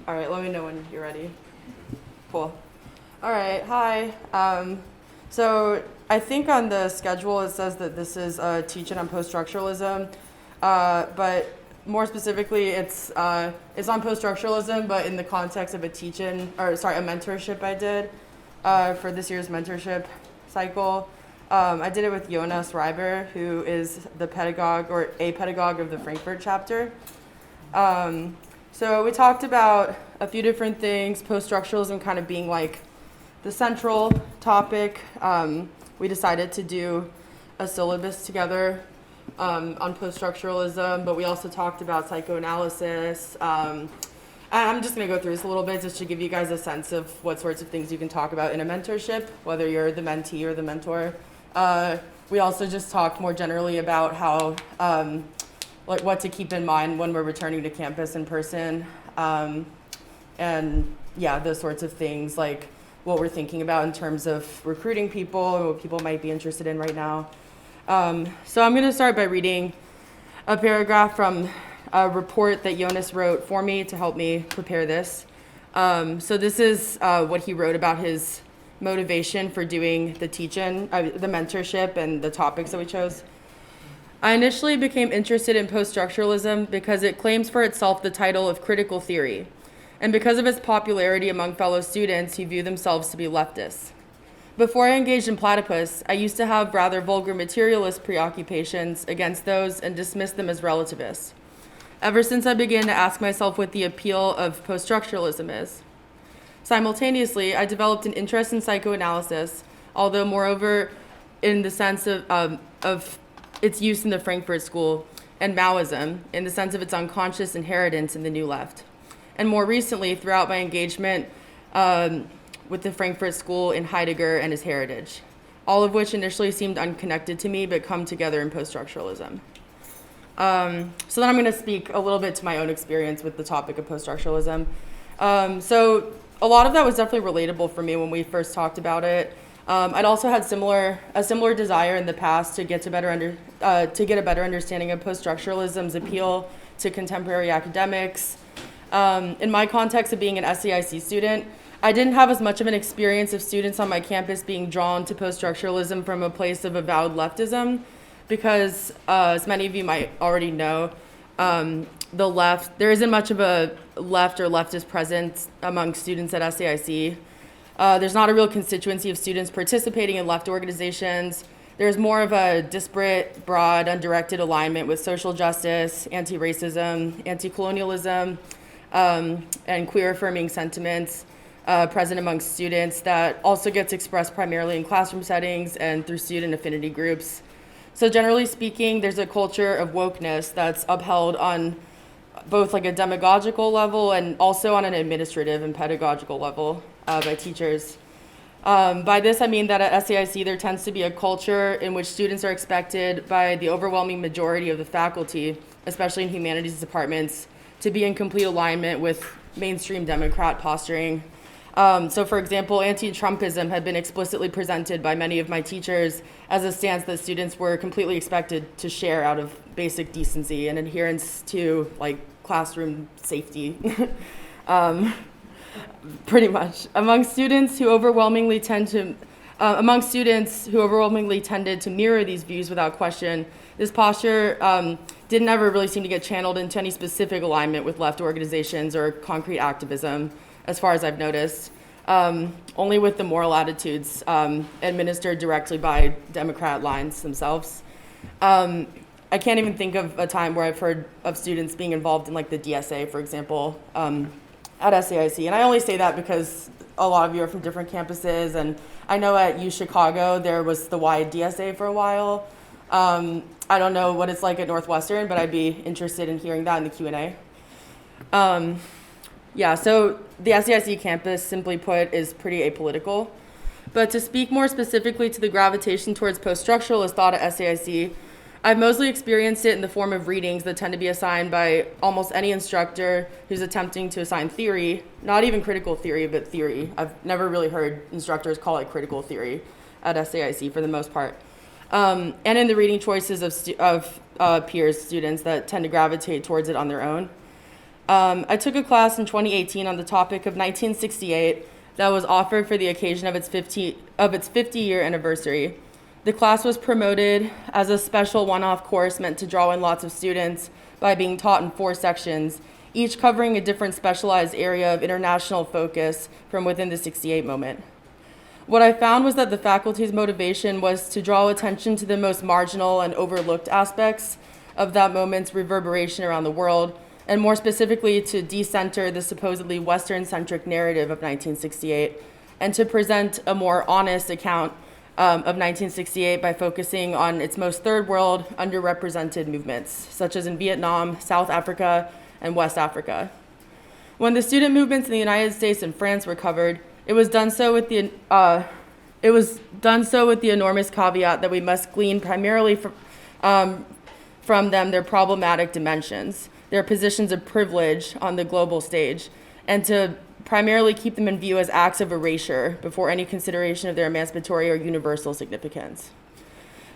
All right, let me know when you're ready. Cool. All right, hi. So I think on the schedule it says that this is a teaching on post-structuralism, but more specifically it's on post-structuralism, but in the context of a mentorship I did for this year's mentorship cycle. I did it with Jonas Reiber, who is the pedagogue or a pedagogue of the Frankfurt chapter. So we talked about a few different things, post-structuralism kind of being like the central topic. We decided to do a syllabus together on post-structuralism, but we also talked about psychoanalysis. I'm just going to go through this a little bit just to give you guys a sense of what sorts of things you can talk about in a mentorship, whether you're the mentee or the mentor. We also just talked more generally about how like what to keep in mind when we're returning to campus in person, and yeah, those sorts of things, like what we're thinking about in terms of recruiting people or what people might be interested in right now. So I'm going to start by reading a paragraph from a report that Jonas wrote for me to help me prepare this. So this is what he wrote about his motivation for doing the teach-in, the mentorship, and the topics that we chose. I initially became interested in post-structuralism because it claims for itself the title of critical theory, and because of its popularity among fellow students who view themselves to be leftists. Before I engaged in Platypus, I used to have rather vulgar materialist preoccupations against those and dismissed them as relativists. Ever since I began to ask myself what the appeal of post-structuralism is. Simultaneously, I developed an interest in psychoanalysis, although moreover in the sense of its use in the Frankfurt School, and Maoism in the sense of its unconscious inheritance in the New Left. And more recently, throughout my engagement with the Frankfurt School in Heidegger and his heritage, all of which initially seemed unconnected to me but come together in post-structuralism. So then I'm going to speak a little bit to my own experience with the topic of post-structuralism. So a lot of that was definitely relatable for me when we first talked about it. I'd also had a similar desire in the past to get a better understanding of post-structuralism's appeal to contemporary academics. In my context of being an SAIC student, I didn't have as much of an experience of students on my campus being drawn to post-structuralism from a place of avowed leftism, because as many of you might already know, the left, there isn't much of a left or leftist presence among students at SAIC. There's not a real constituency of students participating in left organizations. There's more of a disparate, broad, undirected alignment with social justice, anti-racism, anti-colonialism, and queer-affirming sentiments present among students that also gets expressed primarily in classroom settings and through student affinity groups. So generally speaking, there's a culture of wokeness that's upheld on both like a demagogical level and also on an administrative and pedagogical level by teachers. By this, I mean that at SAIC there tends to be a culture in which students are expected by the overwhelming majority of the faculty, especially in humanities departments, to be in complete alignment with mainstream Democrat posturing. So for example, anti-Trumpism had been explicitly presented by many of my teachers as a stance that students were completely expected to share out of basic decency and adherence to like classroom safety. Pretty much. Among students who overwhelmingly tended to mirror these views without question, this posture didn't ever really seem to get channeled into any specific alignment with left organizations or concrete activism, as far as I've noticed, only with the moral attitudes administered directly by Democrat lines themselves. I can't even think of a time where I've heard of students being involved in like the DSA, for example, at SAIC. And I only say that because a lot of you are from different campuses, and I know at U Chicago there was the wide DSA for a while. I don't know what it's like at Northwestern, but I'd be interested in hearing that in the Q&A. Yeah, so the SAIC campus, simply put, is pretty apolitical. But to speak more specifically to the gravitation towards post-structuralist thought at SAIC, I've mostly experienced it in the form of readings that tend to be assigned by almost any instructor who's attempting to assign theory, not even critical theory, but theory. I've never really heard instructors call it critical theory at SAIC for the most part. And in the reading choices of peers, students that tend to gravitate towards it on their own. I took a class in 2018 on the topic of 1968 that was offered for the occasion of its 50-year anniversary. The class was promoted as a special one-off course meant to draw in lots of students by being taught in 4 sections, each covering a different specialized area of international focus from within the 68 moment. What I found was that the faculty's motivation was to draw attention to the most marginal and overlooked aspects of that moment's reverberation around the world, and more specifically to decenter the supposedly Western-centric narrative of 1968, and to present a more honest account of 1968 by focusing on its most third world, underrepresented movements, such as in Vietnam, South Africa, and West Africa. When the student movements in the United States and France were covered, it was done so with the enormous caveat that we must glean primarily from them their problematic dimensions, their positions of privilege on the global stage, and to primarily keep them in view as acts of erasure before any consideration of their emancipatory or universal significance.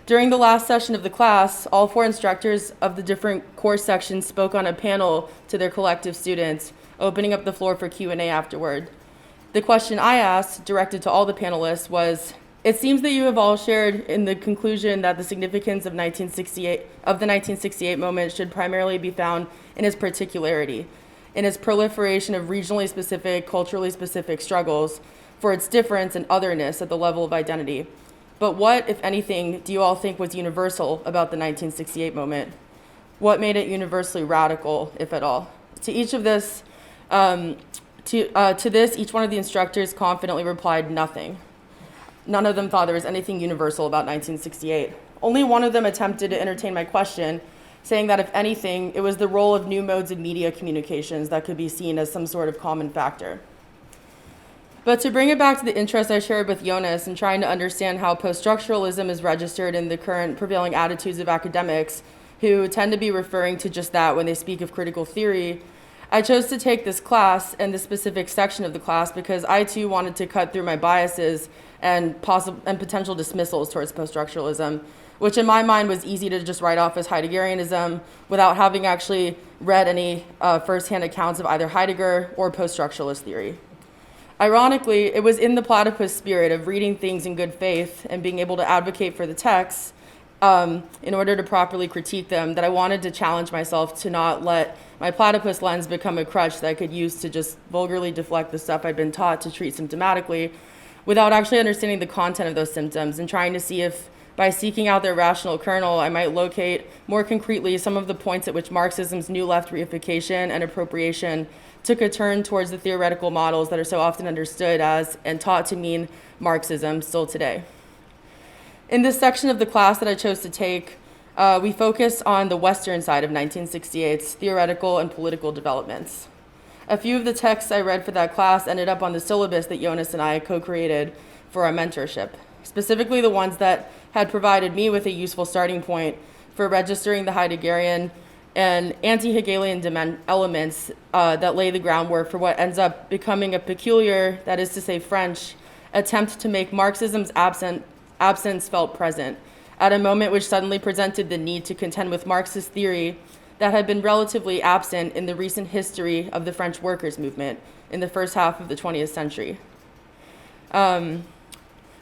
During the last session of the class, all 4 instructors of the different course sections spoke on a panel to their collective students, opening up the floor for Q&A afterward. The question I asked, directed to all the panelists, was, it seems that you have all shared in the conclusion that the significance of the 1968 moment should primarily be found in its particularity, in its proliferation of regionally specific, culturally specific struggles, for its difference and otherness at the level of identity. But what, if anything, do you all think was universal about the 1968 moment? What made it universally radical, if at all? To this, each one of the instructors confidently replied nothing. None of them thought there was anything universal about 1968. Only one of them attempted to entertain my question, saying that if anything, it was the role of new modes of media communications that could be seen as some sort of common factor. But to bring it back to the interest I shared with Jonas in trying to understand how post-structuralism is registered in the current prevailing attitudes of academics who tend to be referring to just that when they speak of critical theory, I chose to take this class and this specific section of the class because I too wanted to cut through my biases and potential dismissals towards post-structuralism, which in my mind was easy to just write off as Heideggerianism without having actually read any firsthand accounts of either Heidegger or post-structuralist theory. Ironically, it was in the Platypus spirit of reading things in good faith and being able to advocate for the texts in order to properly critique them that I wanted to challenge myself to not let my Platypus lens become a crutch that I could use to just vulgarly deflect the stuff I'd been taught to treat symptomatically without actually understanding the content of those symptoms and trying to see if by seeking out their rational kernel, I might locate more concretely some of the points at which Marxism's new left reification and appropriation took a turn towards the theoretical models that are so often understood as and taught to mean Marxism still today. In this section of the class that I chose to take, we focus on the Western side of 1968's theoretical and political developments. A few of the texts I read for that class ended up on the syllabus that Jonas and I co-created for our mentorship, specifically the ones that had provided me with a useful starting point for registering the Heideggerian and anti-Hegelian elements that lay the groundwork for what ends up becoming a peculiar, that is to say French, attempt to make Marxism's absence felt present at a moment which suddenly presented the need to contend with Marxist theory that had been relatively absent in the recent history of the French workers' movement in the first half of the 20th century.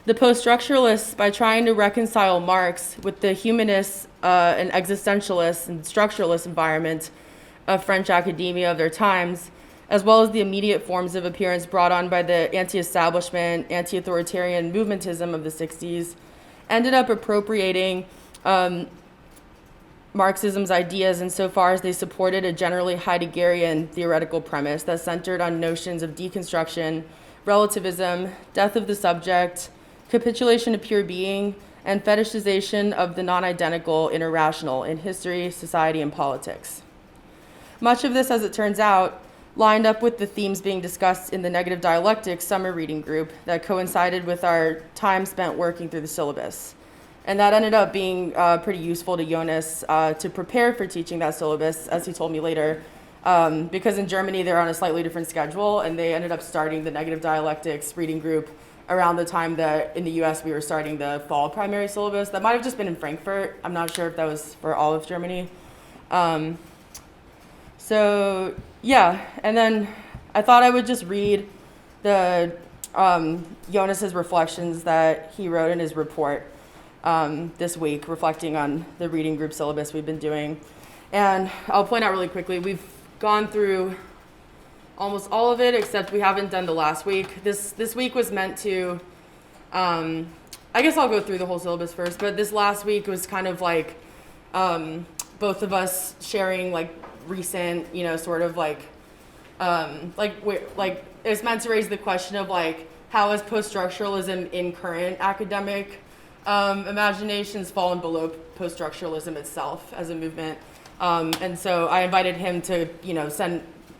The post-structuralists, by trying to reconcile Marx with the humanist and existentialist and structuralist environment of French academia of their times, as well as the immediate forms of appearance brought on by the anti-establishment, anti-authoritarian movementism of the 60s, ended up appropriating Marxism's ideas insofar as they supported a generally Heideggerian theoretical premise that centered on notions of deconstruction, relativism, death of the subject, capitulation of pure being, and fetishization of the non-identical interrational in history, society, and politics. Much of this, as it turns out, lined up with the themes being discussed in the negative dialectics summer reading group that coincided with our time spent working through the syllabus. And that ended up being pretty useful to Jonas to prepare for teaching that syllabus, as he told me later, because in Germany they're on a slightly different schedule, and they ended up starting the negative dialectics reading group around the time that in the US we were starting the fall primary syllabus. That might have just been in Frankfurt. I'm not sure if that was for all of Germany. So yeah, and then I thought I would just read the Jonas's reflections that he wrote in his report this week, reflecting on the reading group syllabus we've been doing. And I'll point out really quickly, we've gone through almost all of it, except we haven't done the last week. This week was meant to, I guess I'll go through the whole syllabus first, but this last week was kind of like both of us sharing like recent, sort of like it's meant to raise the question of like, how has post-structuralism in current academic imaginations fallen below post-structuralism itself as a movement? And so I invited him to,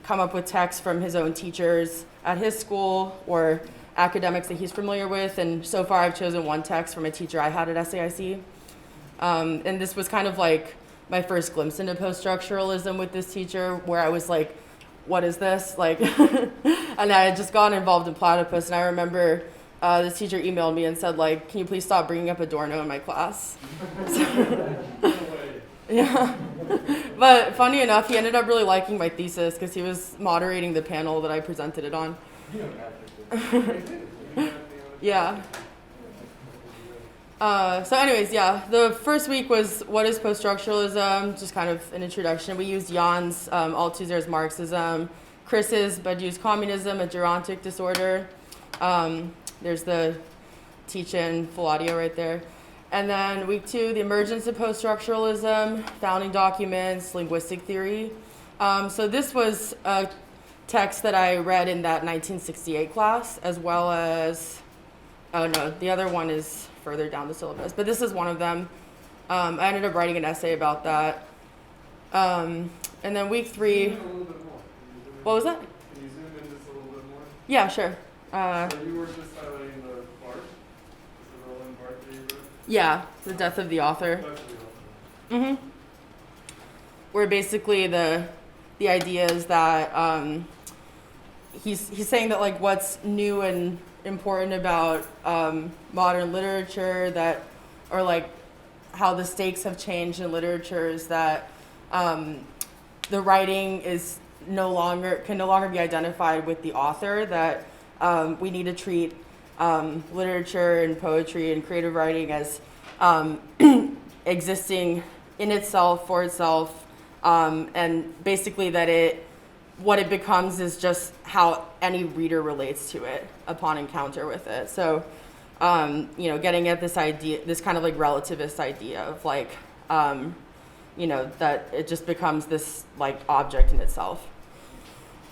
come up with texts from his own teachers at his school or academics that he's familiar with. And so far I've chosen one text from a teacher I had at SAIC. And this was kind of like my first glimpse into post-structuralism with this teacher, where I was like, what is this? Like, and I had just gotten involved in Platypus, and I remember this teacher emailed me and said, like, can you please stop bringing up Adorno in my class? Yeah. But funny enough, he ended up really liking my thesis because he was moderating the panel that I presented it on. Yeah. So anyways, yeah, the first week was what is post-structuralism, just kind of an introduction. We used Jan's Althusser's Marxism, Chris's Badiou's communism, a gerontic disorder. There's the teach-in full audio right there. And then week 2, the emergence of post-structuralism, founding documents, linguistic theory. So this was a text that I read in that 1968 class, as well as, oh no, the other one is further down the syllabus, but this is one of them. I ended up writing an essay about that. And then week 3, what was that? Can you zoom in just a little bit more? Yeah, sure. So you were just highlighting the Barthes, the Roland Barthes that you wrote? Yeah, the death of the author. Mm-hmm. Where basically the idea is that he's saying that like what's new and important about modern literature, that, or like how the stakes have changed in literature, is that the writing is can no longer be identified with the author, that we need to treat literature and poetry and creative writing as existing in itself, for itself, and basically that what it becomes is just how any reader relates to it upon encounter with it. So, getting at this idea, this kind of like relativist idea of like, that it just becomes this like object in itself.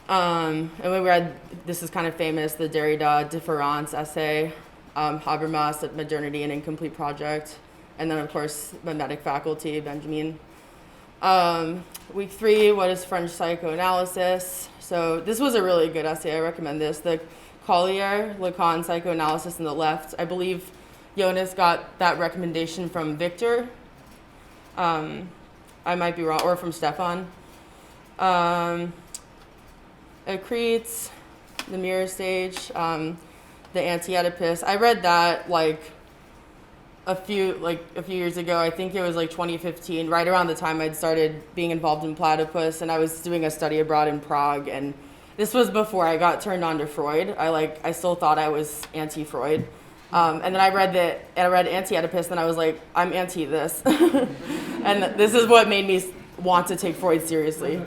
And we read, this is kind of famous, the Derrida Difference essay, Habermas at Modernity and Incomplete Project, and then of course mimetic faculty, Benjamin. Week 3, what is French psychoanalysis? So this was a really good essay, I recommend this. The Collier, Lacan psychoanalysis on the left. I believe Jonas got that recommendation from Victor. I might be wrong, or from Stefan. Cretes, the mirror stage, the anti-Oedipus. I read that like a few years ago. I think it was like 2015, right around the time I'd started being involved in Platypus, and I was doing a study abroad in Prague, and this was before I got turned on to Freud. I still thought I was anti-Freud. And then I read anti-Oedipus, and I was like, I'm anti this. And this is what made me want to take Freud seriously.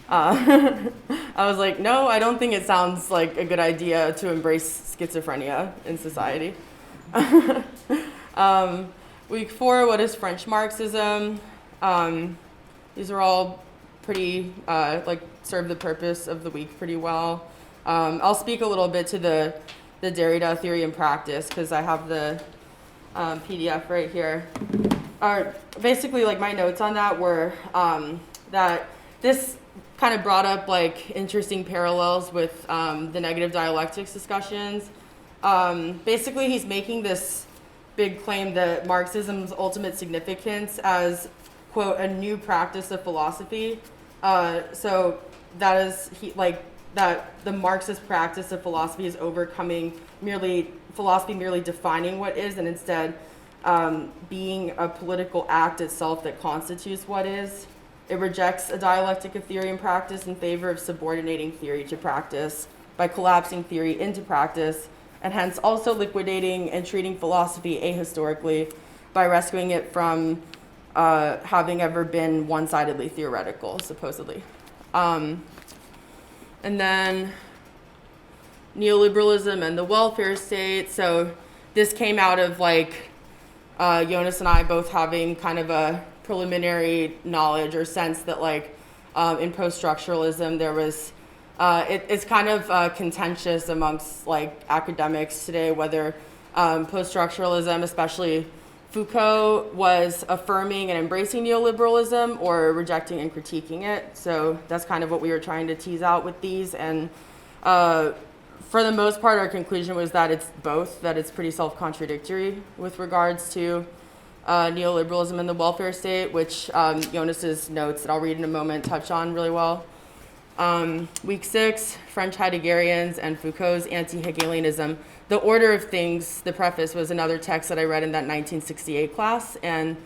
I was like, no, I don't think it sounds like a good idea to embrace schizophrenia in society. Week 4, what is French Marxism? These are all pretty, serve the purpose of the week pretty well. I'll speak a little bit to the Derrida theory and practice, because I have the PDF right here. Basically, like my notes on that were that this kind of brought up like interesting parallels with the negative dialectics discussions. Basically, he's making this big claim that Marxism's ultimate significance as, quote, a new practice of philosophy. So that is that the Marxist practice of philosophy is overcoming philosophy merely defining what is, and instead being a political act itself that constitutes what is. It rejects a dialectic of theory and practice in favor of subordinating theory to practice by collapsing theory into practice, and hence also liquidating and treating philosophy ahistorically by rescuing it from having ever been one-sidedly theoretical, supposedly. And then neoliberalism and the welfare state. So this came out of like Jonas and I both having kind of a preliminary knowledge or sense that like in post-structuralism there was it's kind of contentious amongst like academics today whether post-structuralism, especially Foucault, was affirming and embracing neoliberalism or rejecting and critiquing it. So that's kind of what we were trying to tease out with these. And for the most part, our conclusion was that it's both, that it's pretty self-contradictory with regards to neoliberalism and the welfare state, which Jonas's notes that I'll read in a moment touch on really well. Week 6, French Heideggerians and Foucault's anti-Hegelianism. The Order of Things, the preface, was another text that I read in that 1968 class, and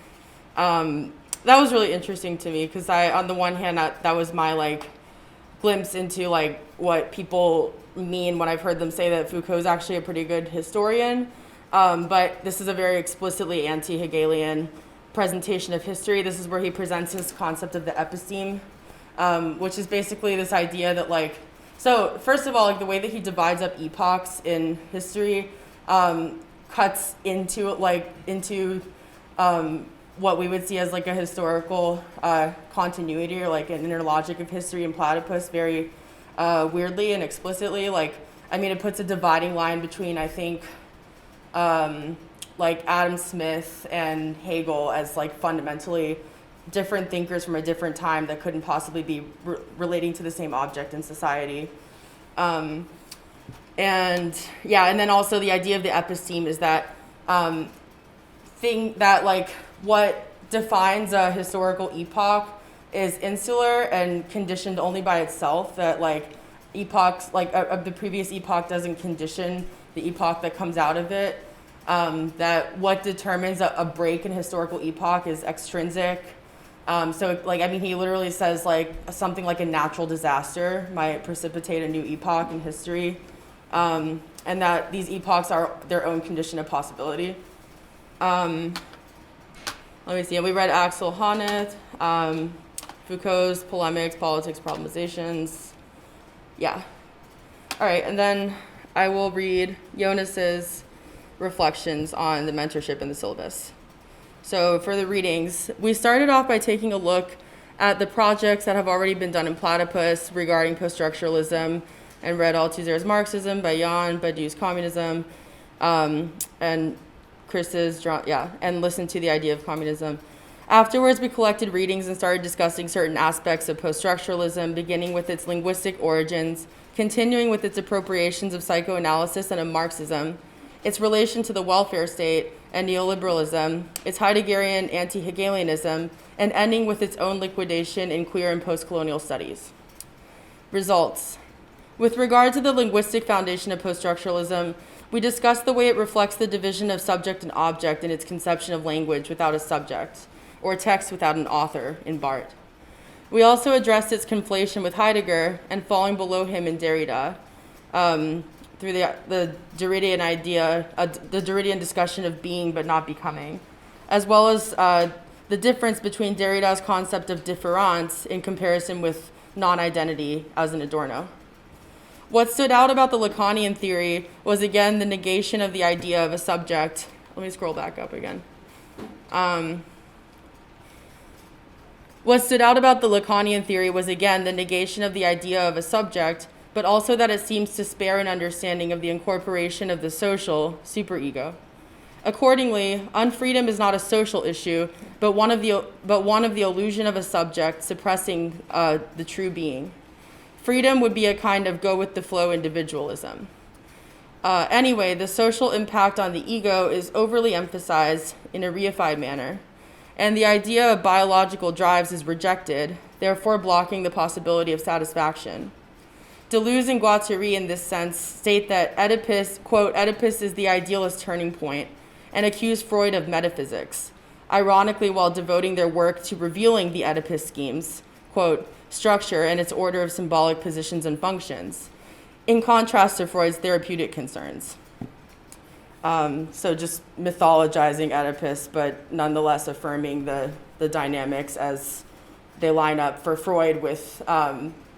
that was really interesting to me because on the one hand, that was my like glimpse into like what people mean when I've heard them say that Foucault's actually a pretty good historian, but this is a very explicitly anti-Hegelian presentation of history. This is where he presents his concept of the episteme, which is basically this idea that like, so first of all, like the way that he divides up epochs in history cuts into what we would see as like a historical continuity or like an inner logic of history in Platypus very weirdly and explicitly. Like, I mean, it puts a dividing line between, I think, like Adam Smith and Hegel as like fundamentally different thinkers from a different time that couldn't possibly be relating to the same object in society. And then also the idea of the episteme is that thing that like what defines a historical epoch is insular and conditioned only by itself, that like epochs, like the previous epoch doesn't condition the epoch that comes out of it, that what determines a break in historical epoch is extrinsic. So like, I mean, he literally says like something like a natural disaster might precipitate a new epoch in history, and that these epochs are their own condition of possibility. Let me see, and we read Axel Honneth, Foucault's Polemics, Politics, Problemizations. Yeah. All right, and then I will read Jonas's reflections on the mentorship and the syllabus. So for the readings, we started off by taking a look at the projects that have already been done in Platypus regarding post-structuralism, and read Althusser's Marxism, Bayan, Badiou's Communism, and Chris's, and listened to the idea of communism. Afterwards, we collected readings and started discussing certain aspects of post-structuralism, beginning with its linguistic origins, continuing with its appropriations of psychoanalysis and of Marxism, its relation to the welfare state and neoliberalism, its Heideggerian anti-Hegelianism, and ending with its own liquidation in queer and post-colonial studies. Results. With regard to the linguistic foundation of post-structuralism, we discussed the way it reflects the division of subject and object in its conception of language without a subject, or text without an author in Barthes. We also addressed its conflation with Heidegger and falling below him in Derrida, through the Derridian idea, the Derridian discussion of being but not becoming, as well as the difference between Derrida's concept of différance in comparison with non-identity as an Adorno. What stood out about the Lacanian theory was again the negation of the idea of a subject. Let me scroll back up again. What stood out about the Lacanian theory was again the negation of the idea of a subject, but also that it seems to spare an understanding of the incorporation of the social superego. Accordingly, unfreedom is not a social issue, but one of the illusion of a subject suppressing the true being. Freedom would be a kind of go-with-the-flow individualism. Anyway, the social impact on the ego is overly emphasized in a reified manner, and the idea of biological drives is rejected, therefore blocking the possibility of satisfaction. Deleuze and Guattari, in this sense, state that Oedipus, quote, Oedipus is the idealist turning point, and accuse Freud of metaphysics. ironically while devoting their work to revealing the Oedipus schemes, quote, structure and its order of symbolic positions and functions, in contrast to Freud's therapeutic concerns. So just mythologizing Oedipus, but nonetheless affirming the dynamics as they line up for Freud with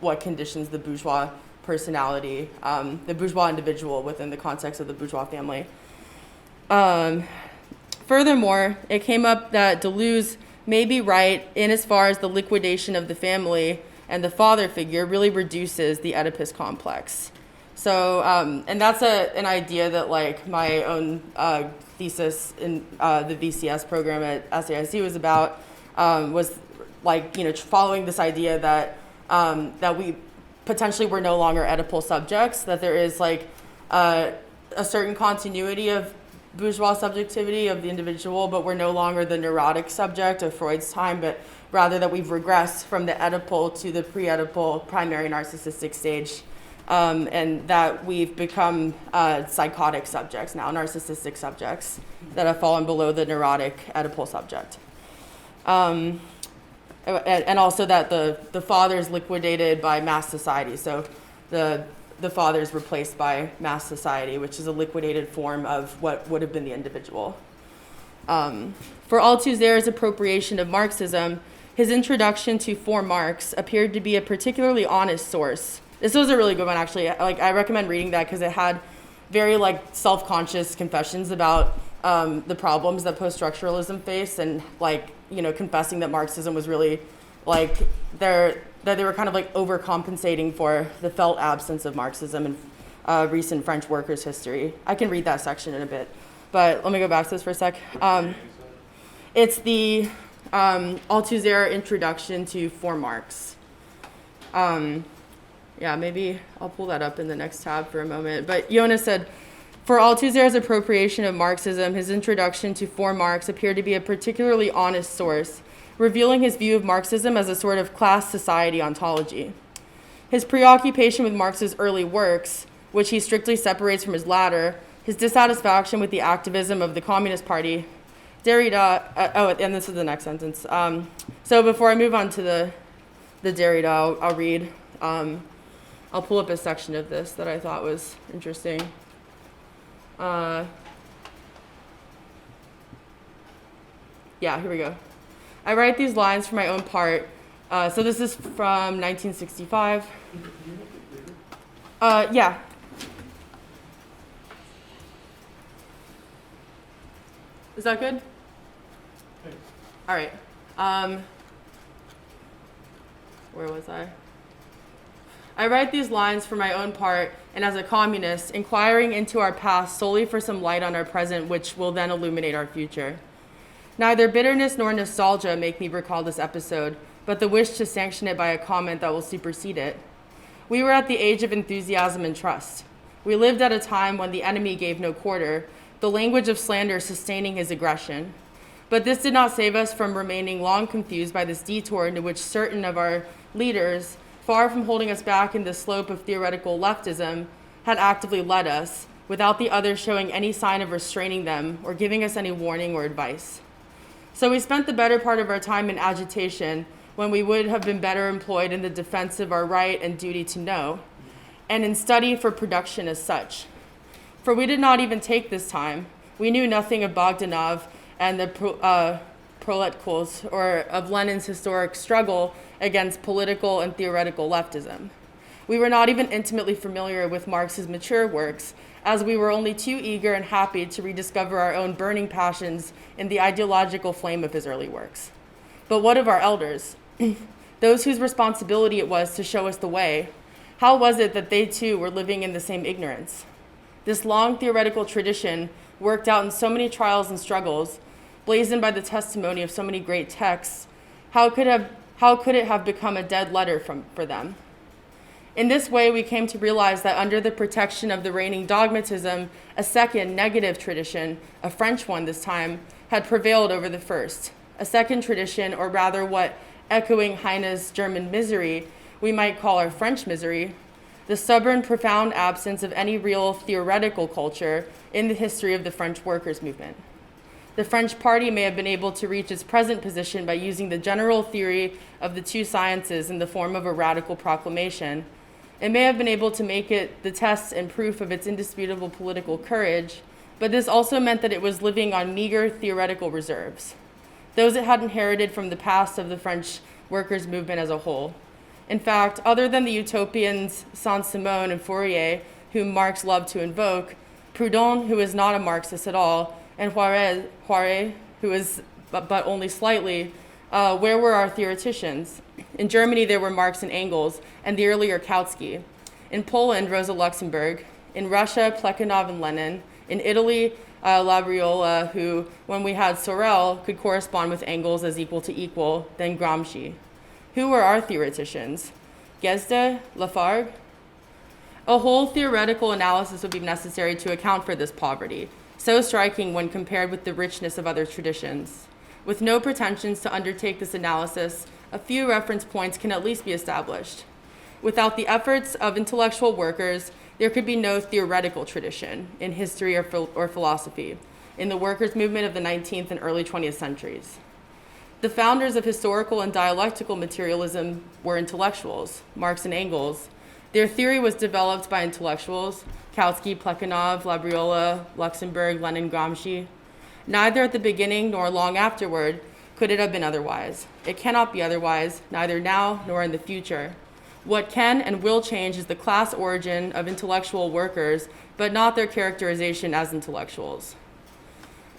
what conditions the bourgeois personality, the bourgeois individual within the context of the bourgeois family. Furthermore, it came up that Deleuze may be right in as far as the liquidation of the family and the father figure really reduces the Oedipus complex. So, and that's an idea that like my own thesis in the VCS program at SAIC was about, was like, you know, following this idea that, that we potentially were no longer Oedipal subjects, that there is like a certain continuity of bourgeois subjectivity of the individual, but we're no longer the neurotic subject of Freud's time, but rather that we've regressed from the Oedipal to the pre-Oedipal primary narcissistic stage, and that we've become psychotic subjects now, narcissistic subjects that have fallen below the neurotic Oedipal subject. And also that the father is liquidated by mass society. So the father is replaced by mass society, which is a liquidated form of what would have been the individual. For Althusser's appropriation of Marxism, his introduction to For Marx appeared to be a particularly honest source. This was a really good one, actually. Like, I recommend reading that because it had very like self-conscious confessions about the problems that post-structuralism faced, and like, you know, confessing that Marxism was really like that they were kind of like overcompensating for the felt absence of Marxism in recent French workers' history. I can read that section in a bit, but let me go back to this for a sec. It's the Althusser introduction to For Marx. Yeah, maybe I'll pull that up in the next tab for a moment. But Jonas said, for Althusser's appropriation of Marxism, his introduction to For Marx appeared to be a particularly honest source, revealing his view of Marxism as a sort of class society ontology. His preoccupation with Marx's early works, which he strictly separates from his latter, his dissatisfaction with the activism of the Communist Party, Derrida, and this is the next sentence. So before I move on to the Derrida, I'll read. I'll pull up a section of this that I thought was interesting. Yeah, here we go. I write these lines for my own part. So this is from 1965. Yeah. Is that good? Thanks. All right. Where was I? I write these lines for my own part, and as a communist, inquiring into our past solely for some light on our present, which will then illuminate our future. Neither bitterness nor nostalgia make me recall this episode, but the wish to sanction it by a comment that will supersede it. We were at the age of enthusiasm and trust. We lived at a time when the enemy gave no quarter, the language of slander sustaining his aggression. But this did not save us from remaining long confused by this detour into which certain of our leaders, far from holding us back in the slope of theoretical leftism, had actively led us, without the others showing any sign of restraining them or giving us any warning or advice. So we spent the better part of our time in agitation when we would have been better employed in the defense of our right and duty to know, and in study for production as such. For we did not even take this time. We knew nothing of Bogdanov and the Proletkuls, or of Lenin's historic struggle against political and theoretical leftism. We were not even intimately familiar with Marx's mature works, as we were only too eager and happy to rediscover our own burning passions in the ideological flame of his early works. But what of our elders? Those whose responsibility it was to show us the way. How was it that they too were living in the same ignorance? This long theoretical tradition, worked out in so many trials and struggles, blazoned by the testimony of so many great texts, how could it have become a dead letter for them? In this way, we came to realize that under the protection of the reigning dogmatism, a second negative tradition, a French one this time, had prevailed over the first. A second tradition, or rather what, echoing Heine's German misery, we might call our French misery, the stubborn, profound absence of any real theoretical culture in the history of the French workers' movement. The French party may have been able to reach its present position by using the general theory of the two sciences in the form of a radical proclamation. It may have been able to make it the test and proof of its indisputable political courage, but this also meant that it was living on meager theoretical reserves, those it had inherited from the past of the French workers' movement as a whole. In fact, other than the utopians Saint-Simon and Fourier, whom Marx loved to invoke, Proudhon, who is not a Marxist at all, and Poiret, who is but only slightly, where were our theoreticians? In Germany, there were Marx and Engels, and the earlier Kautsky. In Poland, Rosa Luxemburg. In Russia, Plekhanov and Lenin. In Italy, Labriola, who, when we had Sorel, could correspond with Engels as equal to equal, then Gramsci. Who were our theoreticians? Gesde, Lafargue? A whole theoretical analysis would be necessary to account for this poverty, so striking when compared with the richness of other traditions. With no pretensions to undertake this analysis, a few reference points can at least be established. Without the efforts of intellectual workers, there could be no theoretical tradition in history or philosophy in the workers' movement of the 19th and early 20th centuries. The founders of historical and dialectical materialism were intellectuals, Marx and Engels. Their theory was developed by intellectuals, Kautsky, Plekhanov, Labriola, Luxemburg, Lenin, Gramsci. Neither at the beginning nor long afterward could it have been otherwise. It cannot be otherwise, neither now nor in the future. What can and will change is the class origin of intellectual workers, but not their characterization as intellectuals.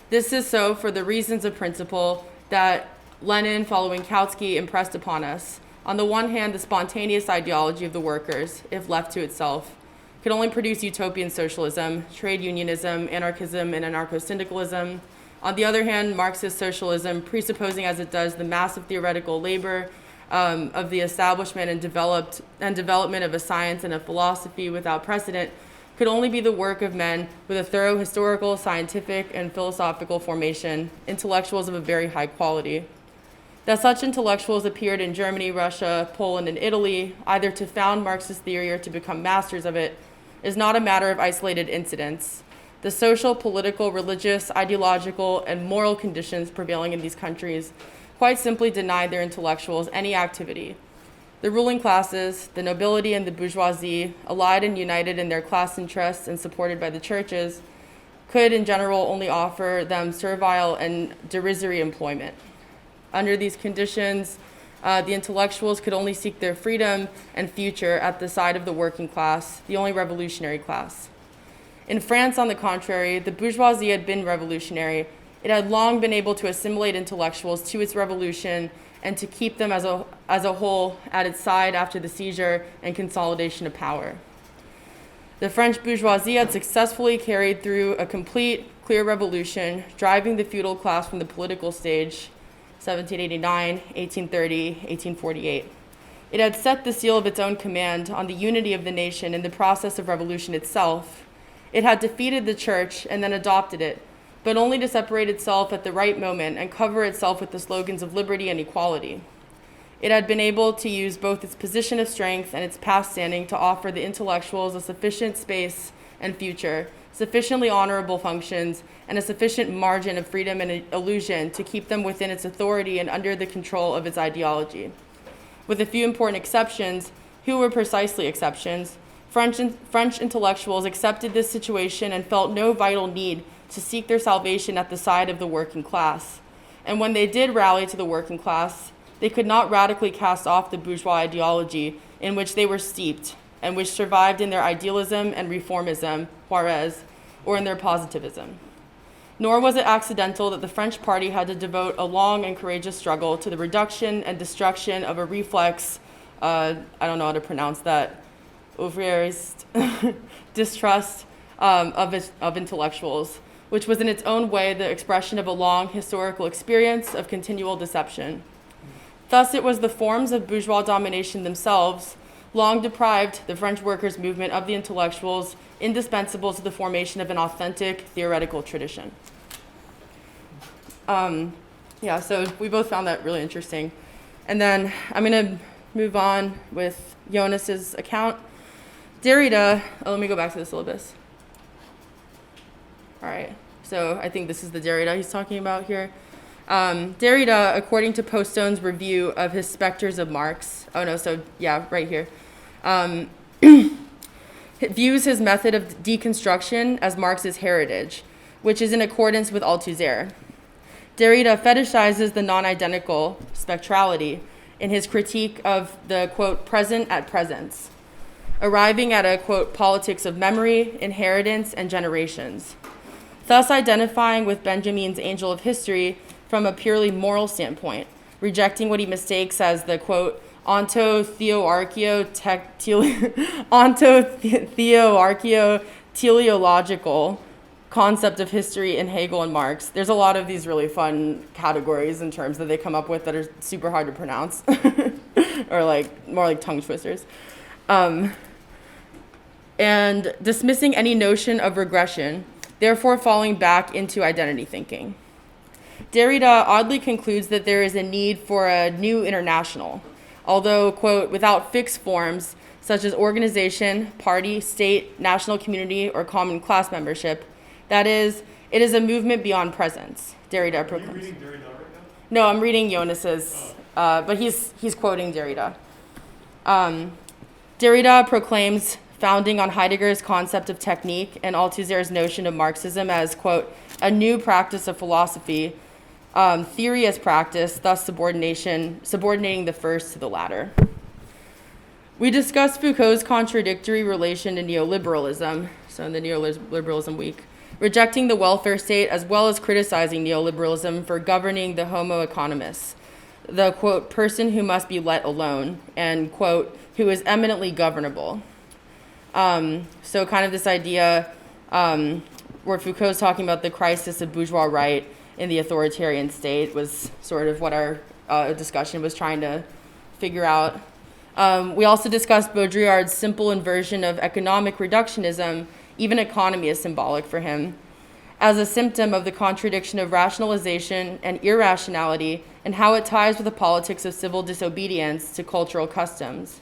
This is so for the reasons of principle that Lenin, following Kautsky, impressed upon us. On the one hand, the spontaneous ideology of the workers, if left to itself, could only produce utopian socialism, trade unionism, anarchism, and anarcho-syndicalism. On the other hand, Marxist socialism, presupposing as it does the massive theoretical labor of the establishment and development of a science and a philosophy without precedent, could only be the work of men with a thorough historical, scientific, and philosophical formation, intellectuals of a very high quality. That such intellectuals appeared in Germany, Russia, Poland, and Italy, either to found Marxist theory or to become masters of it, is not a matter of isolated incidents. The social, political, religious, ideological, and moral conditions prevailing in these countries quite simply denied their intellectuals any activity. The ruling classes, the nobility and the bourgeoisie, allied and united in their class interests and supported by the churches, could in general only offer them servile and derisory employment. Under these conditions, the intellectuals could only seek their freedom and future at the side of the working class, the only revolutionary class. In France, on the contrary, the bourgeoisie had been revolutionary. It had long been able to assimilate intellectuals to its revolution and to keep them as a whole at its side after the seizure and consolidation of power. The French bourgeoisie had successfully carried through a complete, clear revolution, driving the feudal class from the political stage, 1789, 1830, 1848. It had set the seal of its own command on the unity of the nation in the process of revolution itself. It had defeated the church and then adopted it, but only to separate itself at the right moment and cover itself with the slogans of liberty and equality. It had been able to use both its position of strength and its past standing to offer the intellectuals a sufficient space and future, sufficiently honorable functions, and a sufficient margin of freedom and illusion to keep them within its authority and under the control of its ideology. With a few important exceptions, who were precisely exceptions, French intellectuals accepted this situation and felt no vital need to seek their salvation at the side of the working class. And when they did rally to the working class, they could not radically cast off the bourgeois ideology in which they were steeped and which survived in their idealism and reformism, Juarez, or in their positivism. Nor was it accidental that the French party had to devote a long and courageous struggle to the reduction and destruction of a reflex, I don't know how to pronounce that, ouvriers, distrust of intellectuals, which was in its own way the expression of a long historical experience of continual deception. Thus, it was the forms of bourgeois domination themselves long deprived the French workers' movement of the intellectuals indispensable to the formation of an authentic theoretical tradition. So we both found that really interesting. And then I'm going to move on with Jonas's account. Derrida, let me go back to the syllabus. All right. So I think this is the Derrida he's talking about here. Derrida, according to Poststone's review of his Spectres of Marx, right here, views his method of deconstruction as Marx's heritage, which is in accordance with Althusser. Derrida fetishizes the non-identical spectrality in his critique of the, quote, present at presence, arriving at a, quote, politics of memory, inheritance, and generations, thus identifying with Benjamin's Angel of History from a purely moral standpoint, rejecting what he mistakes as the, quote, teleological concept of history in Hegel and Marx. There's a lot of these really fun categories and terms that they come up with that are super hard to pronounce, or like more like tongue twisters. And dismissing any notion of regression, therefore falling back into identity thinking. Derrida oddly concludes that there is a need for a new international, although, quote, without fixed forms such as organization, party, state, national community, or common class membership. That is, it is a movement beyond presence, Derrida proclaims. Are you reading Derrida right now? No, I'm reading Jonas's, but he's quoting Derrida. Derrida proclaims, founding on Heidegger's concept of technique and Althusser's notion of Marxism as, quote, a new practice of philosophy, theory as practice, thus subordinating the first to the latter. We discussed Foucault's contradictory relation to neoliberalism, so in the neoliberalism week, rejecting the welfare state as well as criticizing neoliberalism for governing the homo economus, the, quote, person who must be let alone, and, quote, who is eminently governable. So kind of this idea where Foucault's talking about the crisis of bourgeois right in the authoritarian state was sort of what our discussion was trying to figure out. We also discussed Baudrillard's simple inversion of economic reductionism. Even economy is symbolic for him, as a symptom of the contradiction of rationalization and irrationality and how it ties with the politics of civil disobedience to cultural customs.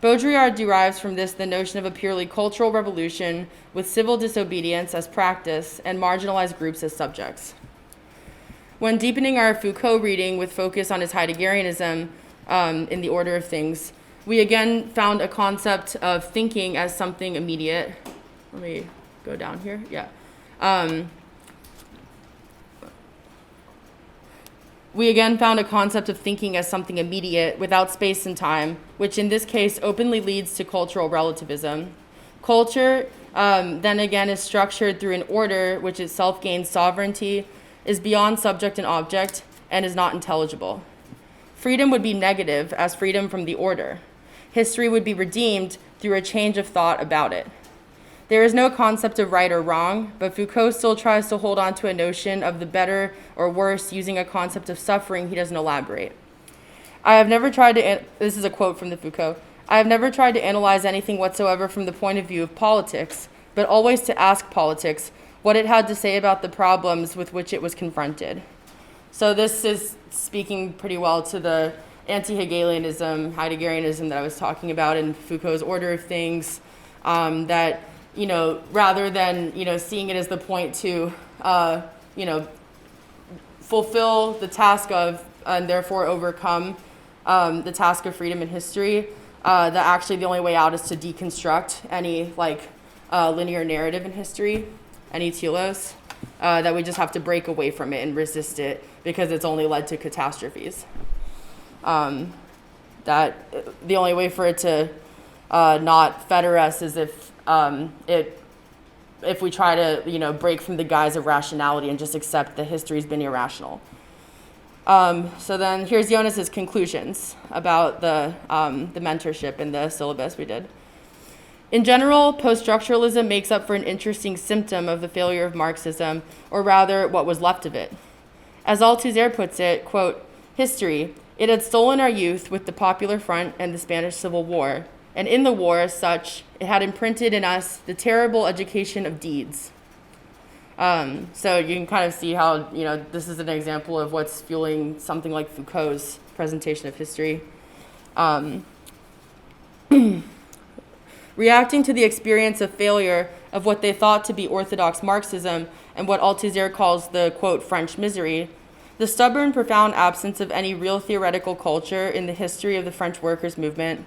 Baudrillard derives from this the notion of a purely cultural revolution with civil disobedience as practice and marginalized groups as subjects. When deepening our Foucault reading with focus on his Heideggerianism in the order of things, we again found a concept of thinking as something immediate. Let me go down here. Yeah. We again found a concept of thinking as something immediate without space and time, which in this case openly leads to cultural relativism. Culture, then again, is structured through an order which itself gains sovereignty, is beyond subject and object, and is not intelligible. Freedom would be negative as freedom from the order. History would be redeemed through a change of thought about it. There is no concept of right or wrong, but Foucault still tries to hold on to a notion of the better or worse using a concept of suffering he doesn't elaborate. This is a quote from the Foucault, I have never tried to analyze anything whatsoever from the point of view of politics, but always to ask politics what it had to say about the problems with which it was confronted. So this is speaking pretty well to the anti-Hegelianism, Heideggerianism that I was talking about in Foucault's order of things, that, rather than, seeing it as the point to, fulfill the task of, and therefore overcome the task of freedom in history, that actually the only way out is to deconstruct any, linear narrative in history, any telos, that we just have to break away from it and resist it because it's only led to catastrophes. That the only way for it to not fetter us is if we try to break from the guise of rationality and just accept that history's been irrational. So then here's Jonas's conclusions about the mentorship and the syllabus we did. In general, post-structuralism makes up for an interesting symptom of the failure of Marxism, or rather, what was left of it. As Althusser puts it, quote, history, it had stolen our youth with the Popular Front and the Spanish Civil War, and in the war, as such, it had imprinted in us the terrible education of deeds. So you can kind of see how, this is an example of what's fueling something like Foucault's presentation of history. Reacting to the experience of failure of what they thought to be orthodox Marxism and what Althusser calls the, quote, French misery, the stubborn, profound absence of any real theoretical culture in the history of the French workers' movement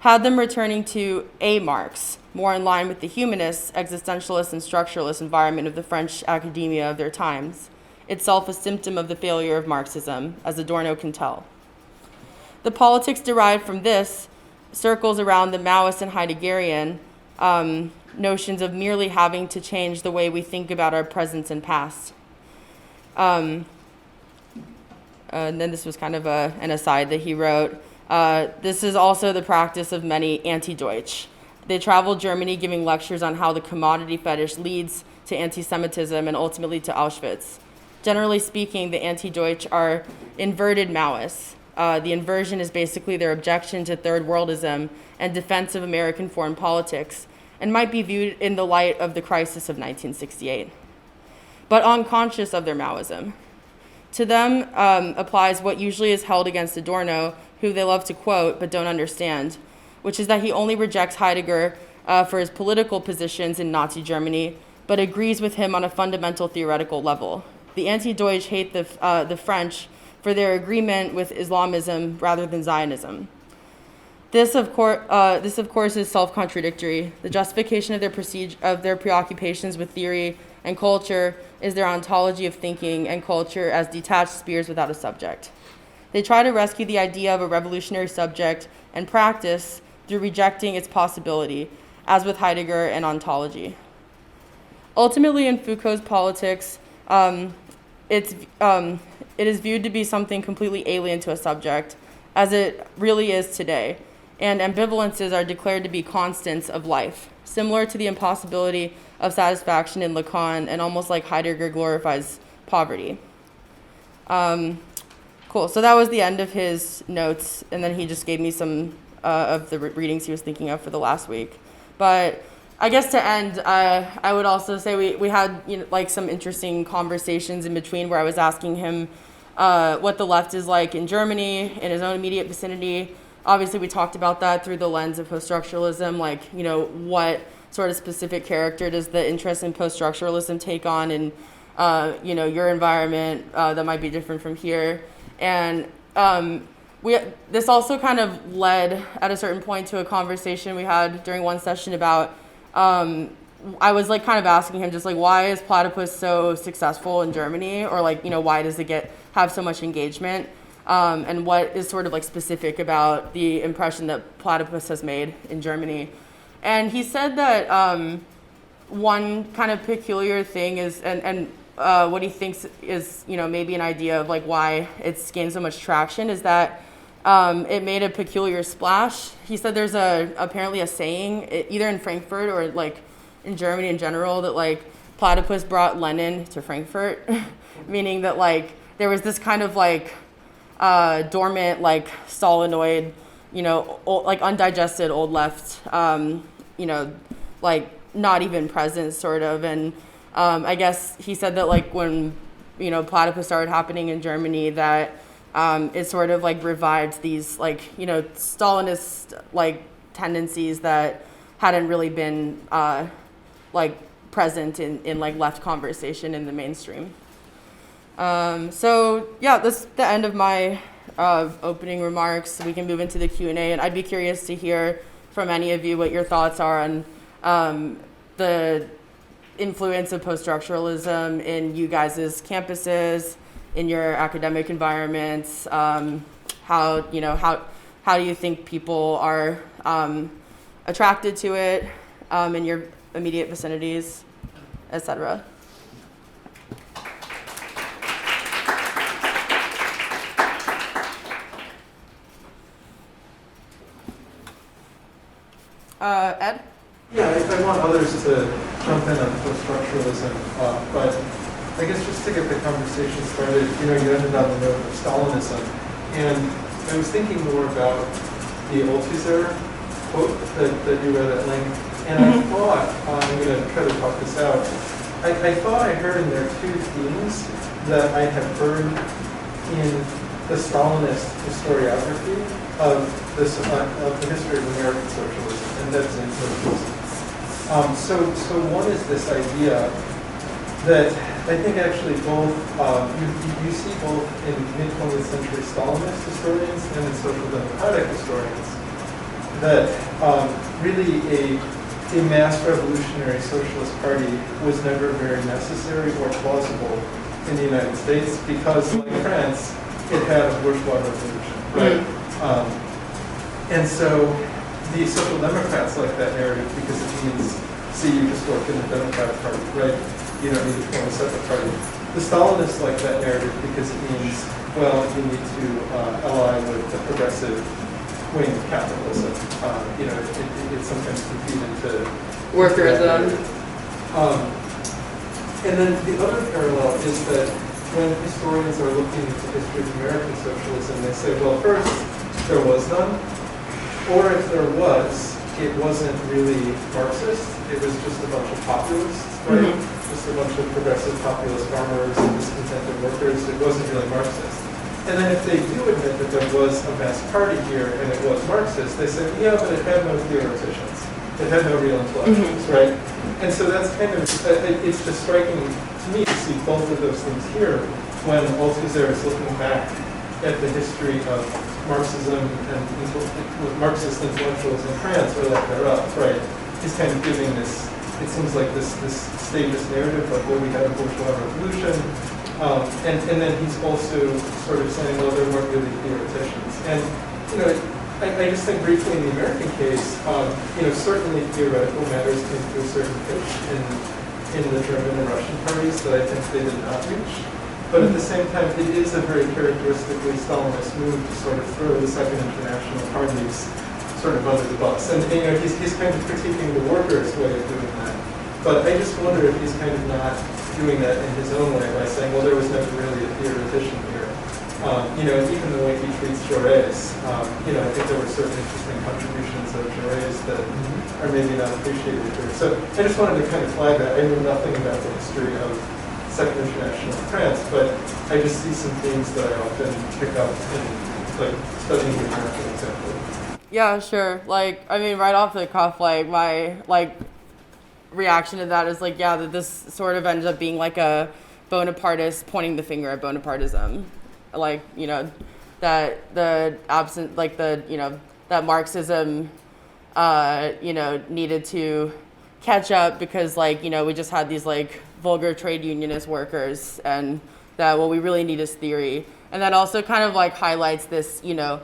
had them returning to a Marx, more in line with the humanist, existentialist, and structuralist environment of the French academia of their times, itself a symptom of the failure of Marxism, as Adorno can tell. The politics derived from this circles around the Maoist and Heideggerian notions of merely having to change the way we think about our present and past. And then this was kind of an aside that he wrote. This is also the practice of many anti-Deutsch. They traveled Germany giving lectures on how the commodity fetish leads to anti-Semitism and ultimately to Auschwitz. Generally speaking, the anti-Deutsch are inverted Maoists. The inversion is basically their objection to third worldism and defense of American foreign politics, and might be viewed in the light of the crisis of 1968, but unconscious of their Maoism. To them applies what usually is held against Adorno, who they love to quote but don't understand, which is that he only rejects Heidegger for his political positions in Nazi Germany, but agrees with him on a fundamental theoretical level. The anti-Deutsch hate the French for their agreement with Islamism rather than Zionism. This, of course, is self-contradictory. The justification of their preoccupations with theory and culture is their ontology of thinking and culture as detached spheres without a subject. They try to rescue the idea of a revolutionary subject and practice through rejecting its possibility, as with Heidegger and ontology. Ultimately, in Foucault's politics, it is viewed to be something completely alien to a subject, as it really is today, and ambivalences are declared to be constants of life, similar to the impossibility of satisfaction in Lacan, and almost like Heidegger glorifies poverty. Cool, so that was the end of his notes, and then he just gave me some of the readings he was thinking of for the last week. But I guess to end, I would also say we had like some interesting conversations in between where I was asking him what the left is like in Germany, in his own immediate vicinity. Obviously, we talked about that through the lens of post-structuralism, like, what sort of specific character does the interest in post-structuralism take on in, your environment that might be different from here. And this also kind of led at a certain point to a conversation we had during one session about, I was like kind of asking him just like, why is Platypus so successful in Germany? Or like, why does it have so much engagement? And what is sort of like specific about the impression that Platypus has made in Germany? And he said that one kind of peculiar thing is, and what he thinks is, maybe an idea of like why it's gained so much traction is that it made a peculiar splash. He said there's apparently a saying, either in Frankfurt or like in Germany in general, that like Platypus brought Lenin to Frankfurt, meaning that like there was this kind of like dormant, like solenoid, like undigested old left, like not even present sort of. And I guess he said that like when, Platypus started happening in Germany, that it sort of like revived these like, Stalinist like tendencies that hadn't really been like present in like left conversation in the mainstream. So yeah, that's the end of my opening remarks. We can move into the Q&A, and I'd be curious to hear from any of you what your thoughts are on the influence of post-structuralism in you guys' campuses, in your academic environments. How do you think people are attracted to it in your immediate vicinities, etc.? Ed? Yeah, I want others to jump in on post-structuralism, but I guess just to get the conversation started, you ended on the note of Stalinism, and I was thinking more about the Althusser quote that you read at length, and I thought, I'm going to try to talk this out, I thought I heard in there two themes that I have heard in the Stalinist historiography of the history of American socialism, and that's in socialism. So one is this idea that I think actually both, you see both in mid-20th century Stalinist historians and in social democratic historians, that really a mass revolutionary socialist party was never very necessary or plausible in the United States because, like France, it had a bourgeois revolution, right? And so the social democrats like that narrative because it means, see, you just work in the Democratic Party, right? You don't need to form a separate party. The Stalinists like that narrative because it means, well, you need to ally with the progressive wing of capitalism. It sometimes can feed into workerism. And then the other parallel is that when historians are looking into the history of American socialism, they say, well, first, there was none. Or if there was, it wasn't really Marxist. It was just a bunch of populists, right? Just a bunch of progressive populist farmers and discontented workers. It wasn't really Marxist. And then if they do admit that there was a mass party here and it was Marxist, they say, yeah, but it had no theoreticians. It had no real intellectuals, right? And so that's kind of, it's just striking to me to see both of those things here when Althusser is looking back at the history of Marxism and Marxist intellectuals in France or like thereof, right? He's kind of giving this, it seems like this statist narrative, like, well, we had a bourgeois revolution, and then he's also sort of saying, well, there weren't really theoreticians. And, I just think briefly in the American case, certainly theoretical matters came to a certain pitch in the German and Russian parties that I think they did not reach. But at the same time, it is a very characteristically Stalinist move to sort of throw the Second International parties sort of under the bus. And he's kind of critiquing the workers' way of doing that. But I just wonder if he's kind of not doing that in his own way by saying, well, there was never really a theoretician here. Even the way he treats Jaurès, I think there were certain interesting contributions of Jaurès that are maybe not appreciated here. So I just wanted to kind of flag that. I know nothing about the history of Second International France, but I just see some themes that I often pick up in studying the American example. Yeah, sure. Right off the cuff, my reaction to that is that this sort of ends up being like a Bonapartist pointing the finger at Bonapartism. That the absent, that Marxism, needed to catch up because, we just had these, vulgar trade unionist workers and that what we really need is theory. And that also kind of, highlights this, maybe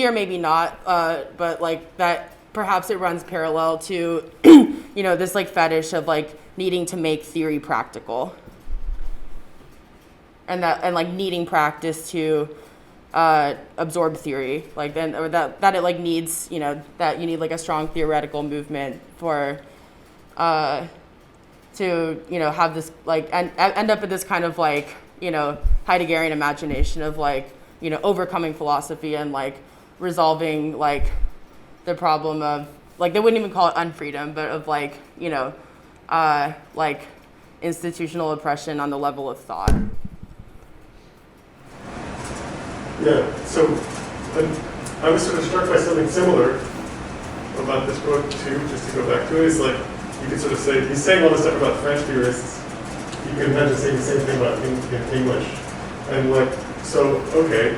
or maybe not, but, that perhaps it runs parallel to, this, fetish of, needing to make theory practical. And needing practice to absorb theory, that it needs, that you need a strong theoretical movement for to have this and end up with this kind of Heideggerian imagination of overcoming philosophy and resolving the problem of they wouldn't even call it unfreedom, but of institutional oppression on the level of thought. Yeah, so I was sort of struck by something similar about this book too, just to go back to it. It's you could sort of say, he's saying all this stuff about French theorists, you can imagine saying the same thing about in English. And okay.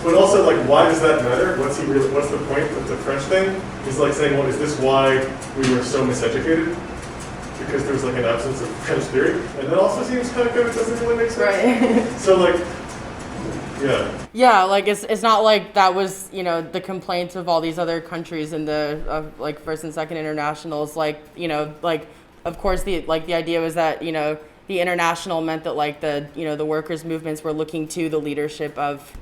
But also why does that matter? What's the point of the French thing? He's saying, well, is this why we were so miseducated? Because there was an absence of French theory? And that also seems kind of good, it doesn't really make sense. Right. So yeah, it's not that was, the complaints of all these other countries in the First and Second Internationals, of course the idea was that, the international meant that the workers' movements were looking to the leadership of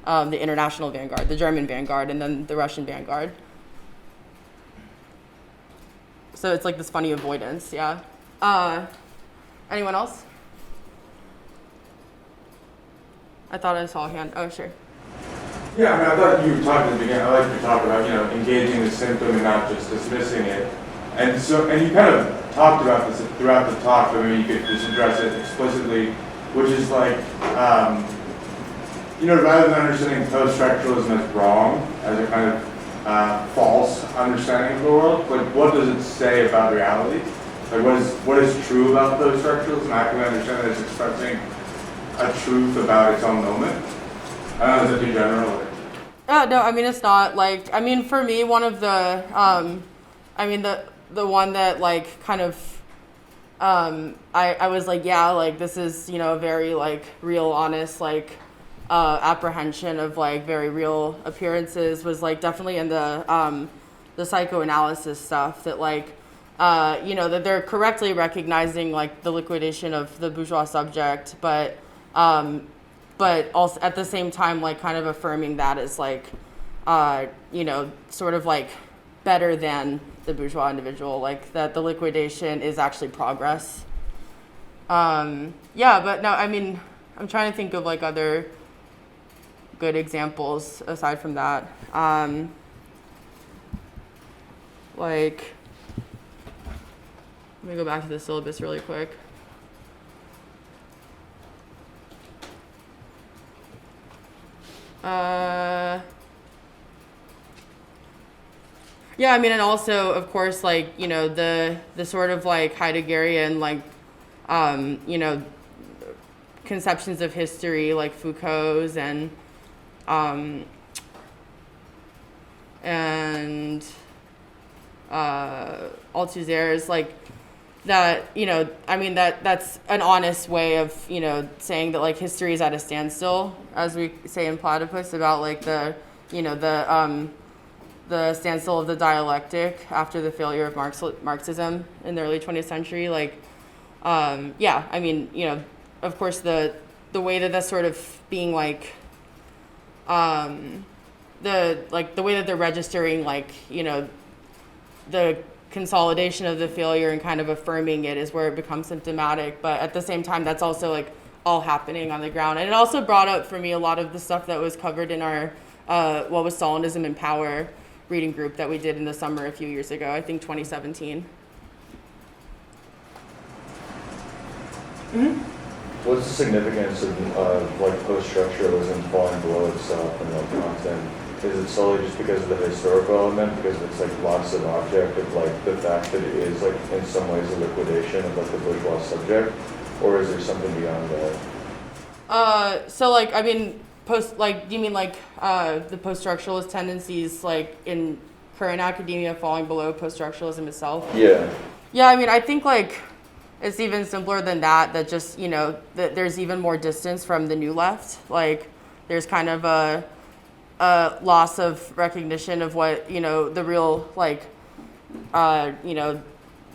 the international vanguard, the German vanguard, and then the Russian vanguard. So it's this funny avoidance, yeah. Anyone else? I thought I saw a hand. Oh, sure. Yeah, I thought you talked at the beginning. I like you talked about engaging the symptom and not just dismissing it. And you kind of talked about this throughout the talk, but maybe you could just address it explicitly, which is rather than understanding post-structuralism as wrong, as a kind of false, understanding of the world, like what does it say about reality? Like what is true about those structuralism? How can we understand that it's expressing a truth about its own moment? I don't know, is that too general? No, I mean, it's not, like, I mean, for me, one of the, the one that, like, kind of, I was like, yeah, like, this is, you know, a very, like, real, honest, like, apprehension of, like, very real appearances was, like, definitely in the psychoanalysis stuff that, like, you know, that they're correctly recognizing, like, the liquidation of the bourgeois subject, but also at the same time, like, kind of affirming that as, like, you know, sort of, like, better than the bourgeois individual, like, that the liquidation is actually progress. Yeah, but no, I mean, I'm trying to think of, like, other good examples aside from that. Like, let me go back to the syllabus really quick. Yeah, I mean, and also, of course, like, you know, the sort of, like, Heideggerian, like, you know, conceptions of history, like Foucault's and Althusser's, like, that, you know, I mean, that's an honest way of, you know, saying that, like, history is at a standstill, as we say in Platypus, about, like, the, you know, the standstill of the dialectic after the failure of Marxism in the early 20th century. Like, yeah, I mean, you know, of course, the way that that's sort of being, like, the way that they're registering, like, you know, the consolidation of the failure and kind of affirming it is where it becomes symptomatic. But at the same time, that's also, like, all happening on the ground. And it also brought up for me a lot of the stuff that was covered in our what was Stalinism in Power reading group that we did in the summer a few years ago, I think 2017. Mm-hmm. What's the significance of like post-structuralism falling below itself and like content? Is it solely just because of the historical element, because it's like loss of object of like the fact that it is like in some ways a liquidation of like the bourgeois subject, or is there something beyond that? So like, I mean, do you mean like the post-structuralist tendencies like in current academia falling below post-structuralism itself? Yeah. Yeah, I mean, I think like it's even simpler than that, that just, you know, that there's even more distance from the new left. Like there's kind of a loss of recognition of what, you know, the real like, you know,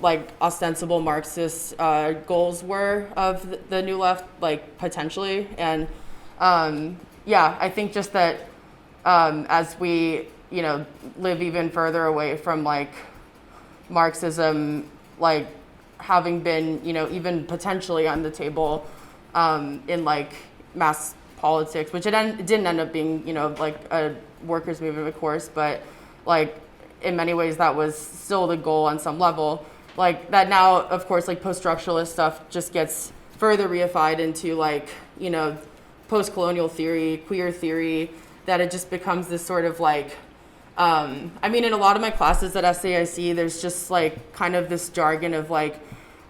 like ostensible Marxist goals were of the new left, like potentially. And yeah, I think just that as we, you know, live even further away from like Marxism, like having been, you know, even potentially on the table in like mass politics, which it didn't end up being, you know, like a workers' movement, of course, but like in many ways that was still the goal on some level. Like that now, of course, like post-structuralist stuff just gets further reified into like, you know, post-colonial theory, queer theory, that it just becomes this sort of like, I mean, in a lot of my classes at SAIC, there's just like kind of this jargon of like,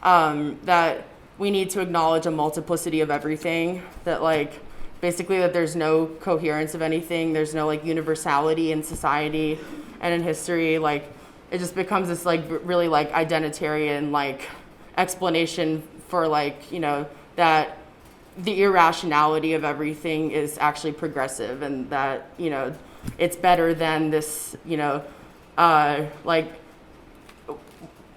that we need to acknowledge a multiplicity of everything, that like, basically that there's no coherence of anything, there's no like universality in society and in history, like it just becomes this like really like identitarian like explanation for like, you know, that the irrationality of everything is actually progressive and that, you know, it's better than this, you know, like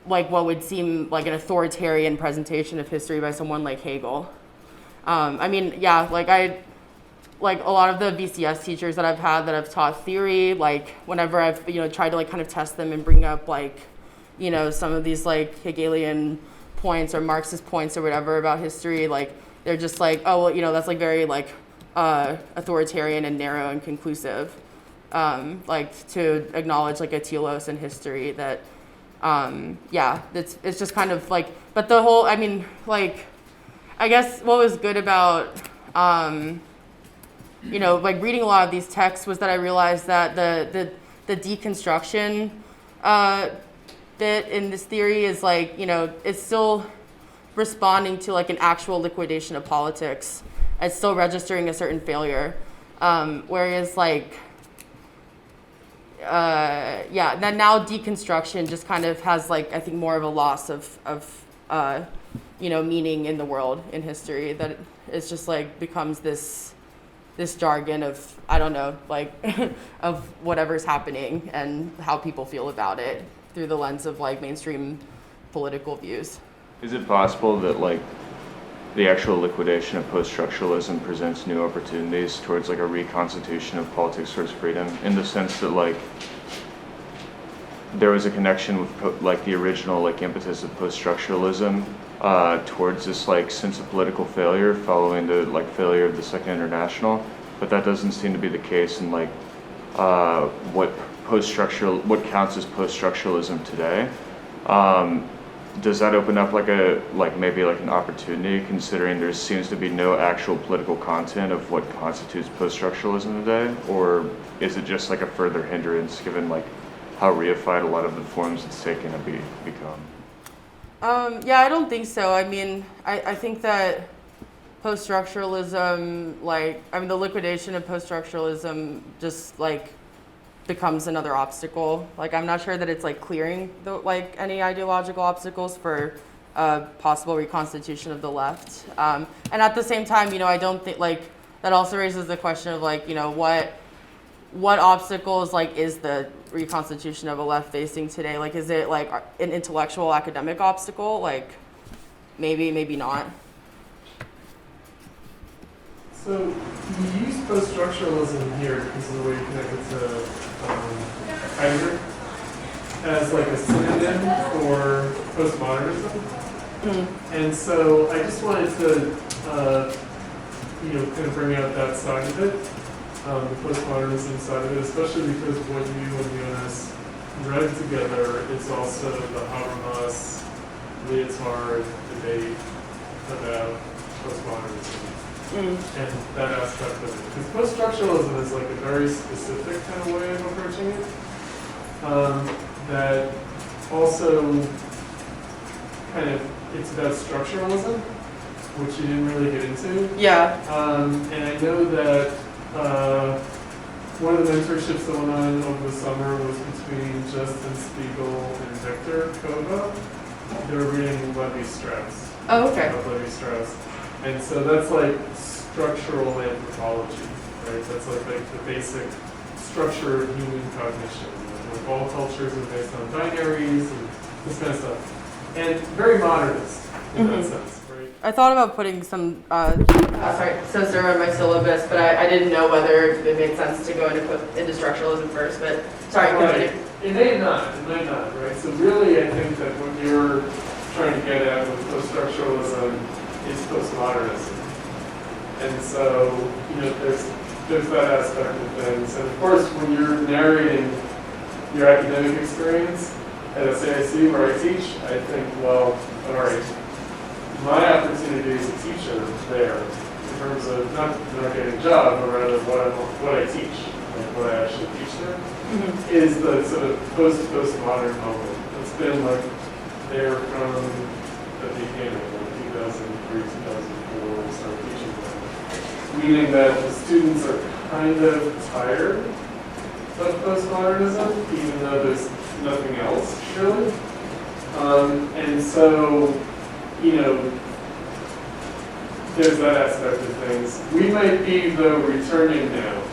what would seem like an authoritarian presentation of history by someone like Hegel. I mean, yeah, like a lot of the BCS teachers that I've had that have taught theory, like whenever I've, you know, tried to like kind of test them and bring up like, you know, some of these like Hegelian points or Marxist points or whatever about history, like they're just like, oh, well, you know, that's like very like authoritarian and narrow and conclusive. Like to acknowledge like a telos in history that, yeah, it's just kind of like, but the whole, I mean, like, I guess what was good about, you know, like reading a lot of these texts was that I realized that the deconstruction bit in this theory is like, you know, it's still responding to like an actual liquidation of politics. It's still registering a certain failure. Whereas like, yeah, then now deconstruction just kind of has like, I think more of a loss of you know, meaning in the world, in history, that it's just like becomes this jargon of, I don't know, like of whatever's happening and how people feel about it through the lens of like mainstream political views. Is it possible that like the actual liquidation of post-structuralism presents new opportunities towards like a reconstitution of politics towards freedom, in the sense that like there was a connection with like the original like impetus of post-structuralism towards this like sense of political failure following the like failure of the Second International, but that doesn't seem to be the case in like what counts as post-structuralism today. Does that open up like maybe an opportunity, considering there seems to be no actual political content of what constitutes post-structuralism today, or is it just like a further hindrance given like how reified a lot of the forms it's taken to become? Yeah, I don't think so. I mean, I think that post-structuralism, like, I mean, the liquidation of post-structuralism just like becomes another obstacle. Like, I'm not sure that it's like clearing any ideological obstacles for possible reconstitution of the left. And at the same time, you know, I don't think like that also raises the question of like, you know, what obstacles like is the reconstitution of a left facing today? Like, is it like an intellectual academic obstacle? Like, maybe not. So you use post-structuralism here because of the way you connect it to Heidegger as like a synonym for postmodernism. And so I just wanted to, you know, kind of bring out that side of it, the postmodernism side of it, especially because what you and Jonas read together is also the Habermas Leotard debate about postmodernism. And that aspect of it. Because post-structuralism is like a very specific kind of way of approaching it. That also kind of, it's about structuralism, which you didn't really get into. Yeah. And I know that one of the mentorships that went on over the summer was between Justin Spiegel and Victor Kova. They were reading Levi-Strauss. Oh, okay. Levi-Strauss. And so that's like structural anthropology, right? That's like the basic structure of human cognition. Like all cultures are based on binaries and this kind of stuff. And very modernist in that sense, right? I thought about putting some Saussure in my syllabus, but I didn't know whether it made sense to go into structuralism first. But sorry, continue. Right. It may not, right? So really, I think that what you're trying to get at with post-structuralism is postmodernism. And so, you know, there's that aspect of things. And of course, when you're narrating your academic experience at SAIC where I teach, I think, well, all right, my opportunity as a teacher there, in terms of not getting a job, but rather what I teach, like what I actually teach there, is the sort of postmodern moment. It's been like there from the beginning, like 2003, 2004, we started teaching them. Meaning that the students are kind of tired of postmodernism, even though there's nothing else, really. And so, you know, there's that aspect of things. We might be, though, returning now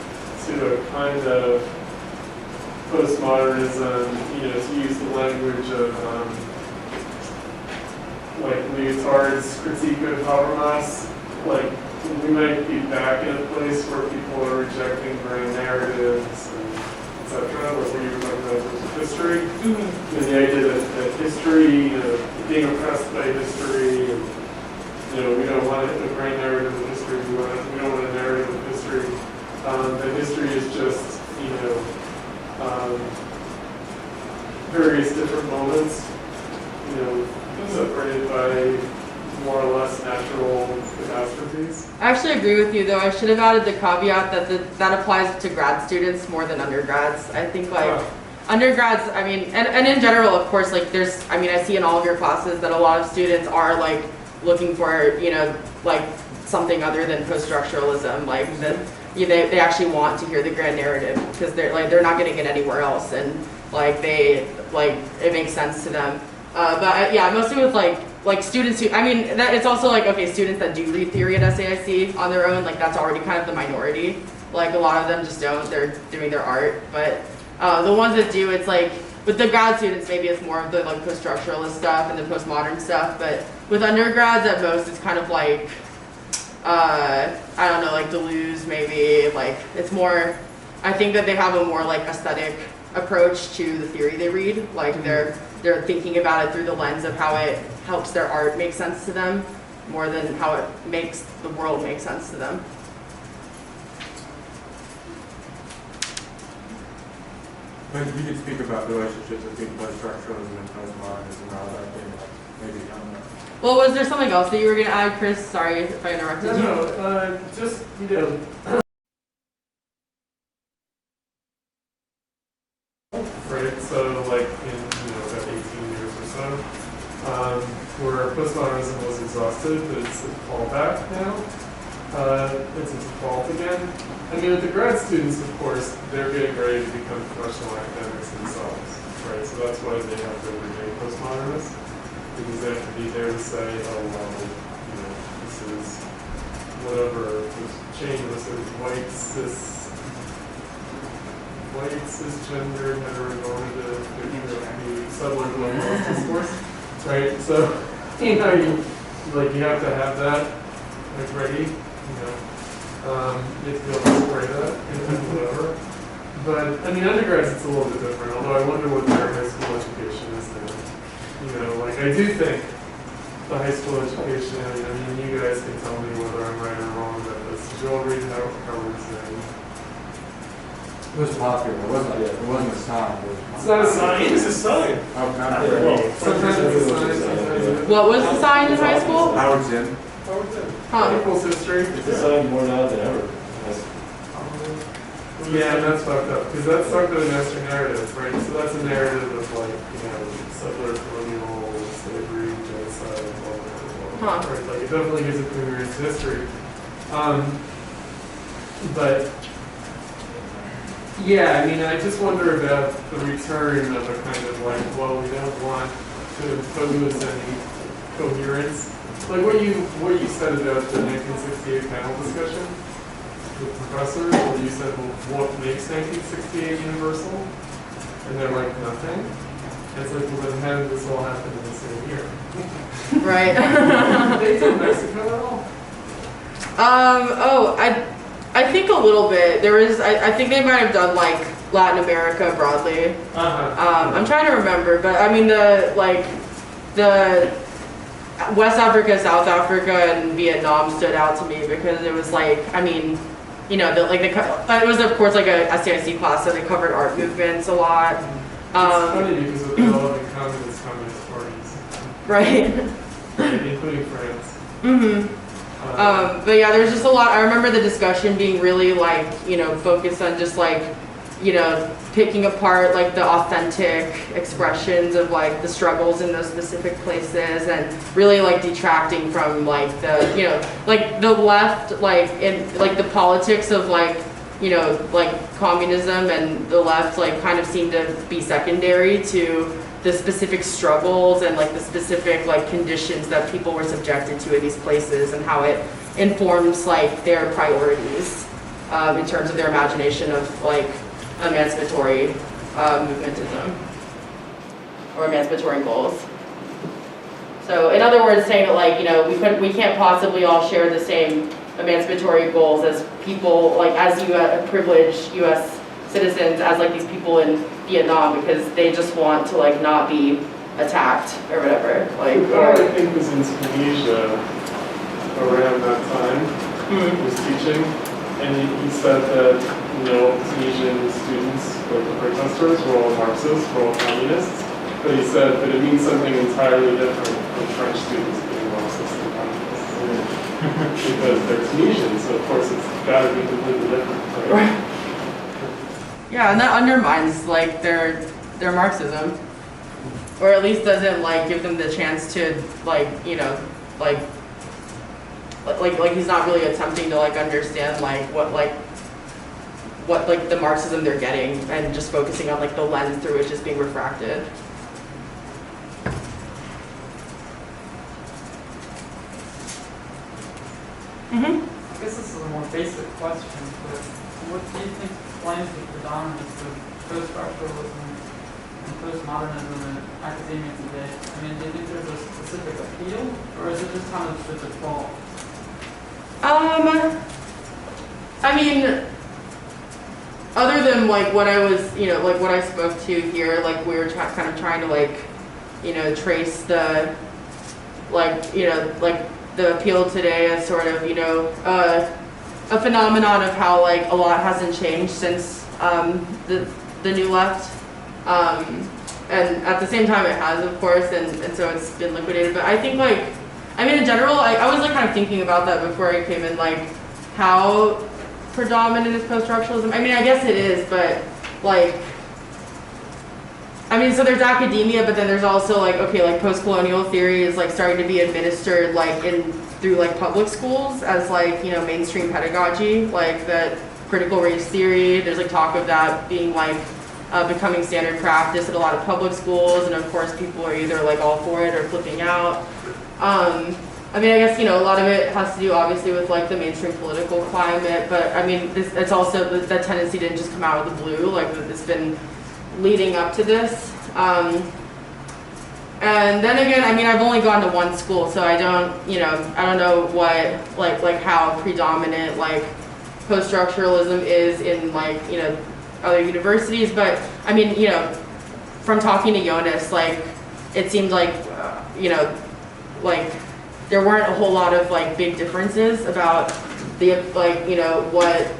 to a kind of postmodernism, you know, to use the language of like Leotard's critique of Habermas, like we might be back in a place where people are rejecting grand narratives and etc. What you were talking about with history, and the idea that history, you know, being oppressed by history, and you know, we don't want a grand narrative of history. We don't want a narrative of history. That history is just, you know, various different moments, you know, separated by more or less natural catastrophes. I actually agree with you, though. I should have added the caveat that that applies to grad students more than undergrads. I think, like, undergrads, I mean, and in general, of course, like there's, I mean, I see in all of your classes that a lot of students are like looking for, you know, like something other than post-structuralism, like that they actually want to hear the grand narrative because they're not getting it anywhere else, and like it makes sense to them. But yeah, mostly with like students who, I mean, that it's also like, okay, students that do read theory at SAIC on their own, like that's already kind of the minority. Like a lot of them just don't, they're doing their art, but the ones that do, it's like, with the grad students, maybe it's more of the like post-structuralist stuff and the postmodern stuff, but with undergrads at most, it's kind of like, I don't know, like Deleuze maybe, like it's more, I think that they have a more like aesthetic approach to the theory they read, like they're thinking about it through the lens of how it helps their art make sense to them, more than how it makes the world make sense to them. Maybe you could speak about the relationships between post-structuralism and postmodernism, and how that came up. Maybe, I don't know. Well, was there something else that you were going to add, Chris? Sorry if I interrupted you. No, just, you know, right, so like in, you know, about 18 years or so, where postmodernism was exhausted, but it's a fallback now. It's a default again. I mean, with the grad students, of course, they're getting ready to become professional academics themselves, right? So that's why they have to remain postmodernists, because they have to be there to say, oh, well, you know, this is whatever, this chain, this is white, cisgender, heteronormative, the sublingual discourse, right? So, you know, you have to have that like ready, you know. You have to be able to spray that and whatever. But I mean, undergrads it's a little bit different. Although I wonder what their high school education is now. You know, like I do think the high school education. I mean, you guys can tell me whether I'm right or wrong about this. Did you all read Howard's name? It was popular. It wasn't a sign. It's not a sign. It's a sign. Oh, not Sometimes it's a sign. Sometimes it's What was the sign in high school? Howard's in. Huh. Equals history. It's a sign more now than ever. Yeah, and that's fucked up, because that's stuck to the master narrative, right? So that's a narrative of like, you know, settler, colonial, slavery, genocide, blah, blah, blah, Huh. right? Like it definitely gives a clear history. But yeah, I mean, I just wonder about the return of a kind of like, well, we don't want to impose any coherence. Like what you said about the 1968 panel discussion with professors, where you said, well, what makes 1968 universal? And they're like, nothing. And it's like, well, then how did this all happen in the same year? Right. They did Mexico at all? I think a little bit. There was, I think they might have done like Latin America broadly. I'm trying to remember, but I mean the West Africa, South Africa, and Vietnam stood out to me because it was like, I mean, you know, it was of course like a SAIC class, so they covered art movements a lot. It's funny because they all have in common as communist parties. Right. Right, including France. Mm-hmm. But yeah, there's just a lot. I remember the discussion being really like, you know, focused on just like, you know, picking apart like the authentic expressions of like the struggles in those specific places, and really like detracting from like the, you know, like the left, like in like the politics of like, you know, like communism and the left like kind of seemed to be secondary to the specific struggles and like the specific like conditions that people were subjected to in these places, and how it informs like their priorities in terms of their imagination of like emancipatory movementism or emancipatory goals. So in other words, saying that like, you know, we can't possibly all share the same emancipatory goals as people like as privileged U.S. citizens as like these people in Vietnam, because they just want to like not be attacked or whatever. Like, I think was in Tunisia around that time. He was teaching, and he said that, you know, Tunisian students, like the protesters, were all Marxists, were all communists. But he said that it means something entirely different from French students being Marxists and communists. Because they're Tunisian, so of course it's got to be completely different. Right? Yeah, and that undermines like their Marxism, or at least doesn't like give them the chance to like like he's not really attempting to like understand what the Marxism they're getting, and just focusing on like the lens through which it's being refracted. I guess this is a more basic question, but what do you think explains the predominance of post-structuralism and post-modernism in academia today? I mean, do you think there's a specific appeal, or is it just kind of the default? I mean, other than like what I was, like what I spoke to here, like we were kind of trying to like, trace the, like, like the appeal today as sort of, a phenomenon of how like a lot hasn't changed since the new left. And at the same time it has, of course, and so it's been liquidated. But I think like, I mean, in general, I was like kind of thinking about that before I came in, like how predominant is post-structuralism? I mean, I guess it is, but like, I mean, so there's academia, but then there's also like, okay, like post-colonial theory is like starting to be administered like through like public schools as like, mainstream pedagogy, like that critical race theory. There's like talk of that being like becoming standard practice at a lot of public schools, and of course people are either like all for it or flipping out. I mean, I guess, a lot of it has to do obviously with like the mainstream political climate, but I mean, it's also, that tendency didn't just come out of the blue, like it's been leading up to this. And then again, I mean, I've only gone to one school, so I don't know what, like how predominant like post-structuralism is in like, other universities, but I mean, from talking to Jonas, like, it seemed like, like, there weren't a whole lot of like big differences about the like what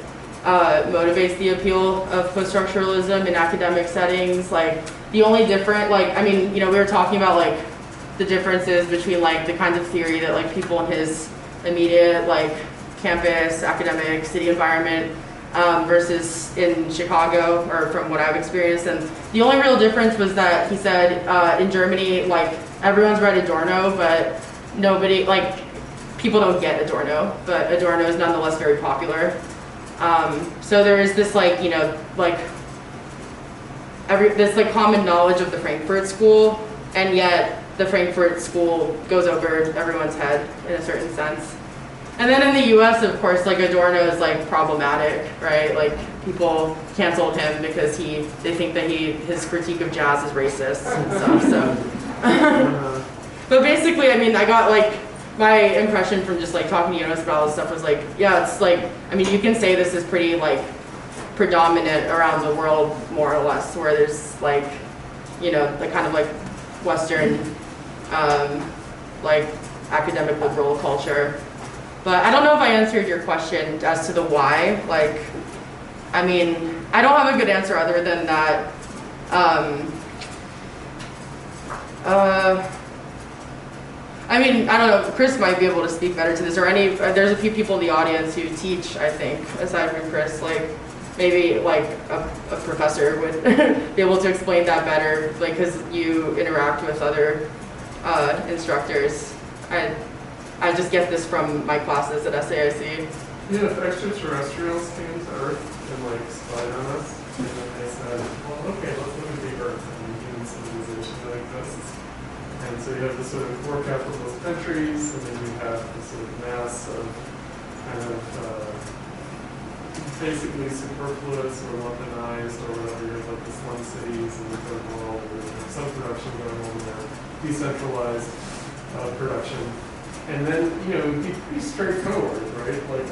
motivates the appeal of post-structuralism in academic settings. Like the only different, like, I mean, we were talking about like the differences between like the kinds of theory that like people in his immediate like campus, academic, city environment versus in Chicago, or from what I've experienced. And the only real difference was that he said in Germany, like everyone's read Adorno, but nobody, like, people don't get Adorno, but Adorno is nonetheless very popular. So there is this like, like this like common knowledge of the Frankfurt School, and yet the Frankfurt School goes over everyone's head in a certain sense. And then in the US, of course, like Adorno is like problematic, right? Like people canceled him because they think that his critique of jazz is racist and stuff, so. But basically, I mean, I got like, my impression from just like talking to Jonas about all this stuff was like, yeah, it's like, I mean, you can say this is pretty like predominant around the world, more or less, where there's like, the kind of like Western, like academic liberal culture. But I don't know if I answered your question as to the why. Like, I mean, I don't have a good answer other than that. I mean, I don't know, Chris might be able to speak better to this, or there's a few people in the audience who teach, I think, aside from Chris, like, maybe like a professor would be able to explain that better, like, because you interact with other instructors. I just get this from my classes at SAIC. Yeah, if extraterrestrials came to Earth and like spied on us, and then they said, well, okay, let's look at the Earth and human civilization that exists. And so you have the sort of core capitalist countries, and then you have the sort of mass of kind of basically superfluous or weaponized or whatever. You have like the slum cities in the third world, where you have some production going on there, decentralized production. And then, be pretty straightforward, right? Like,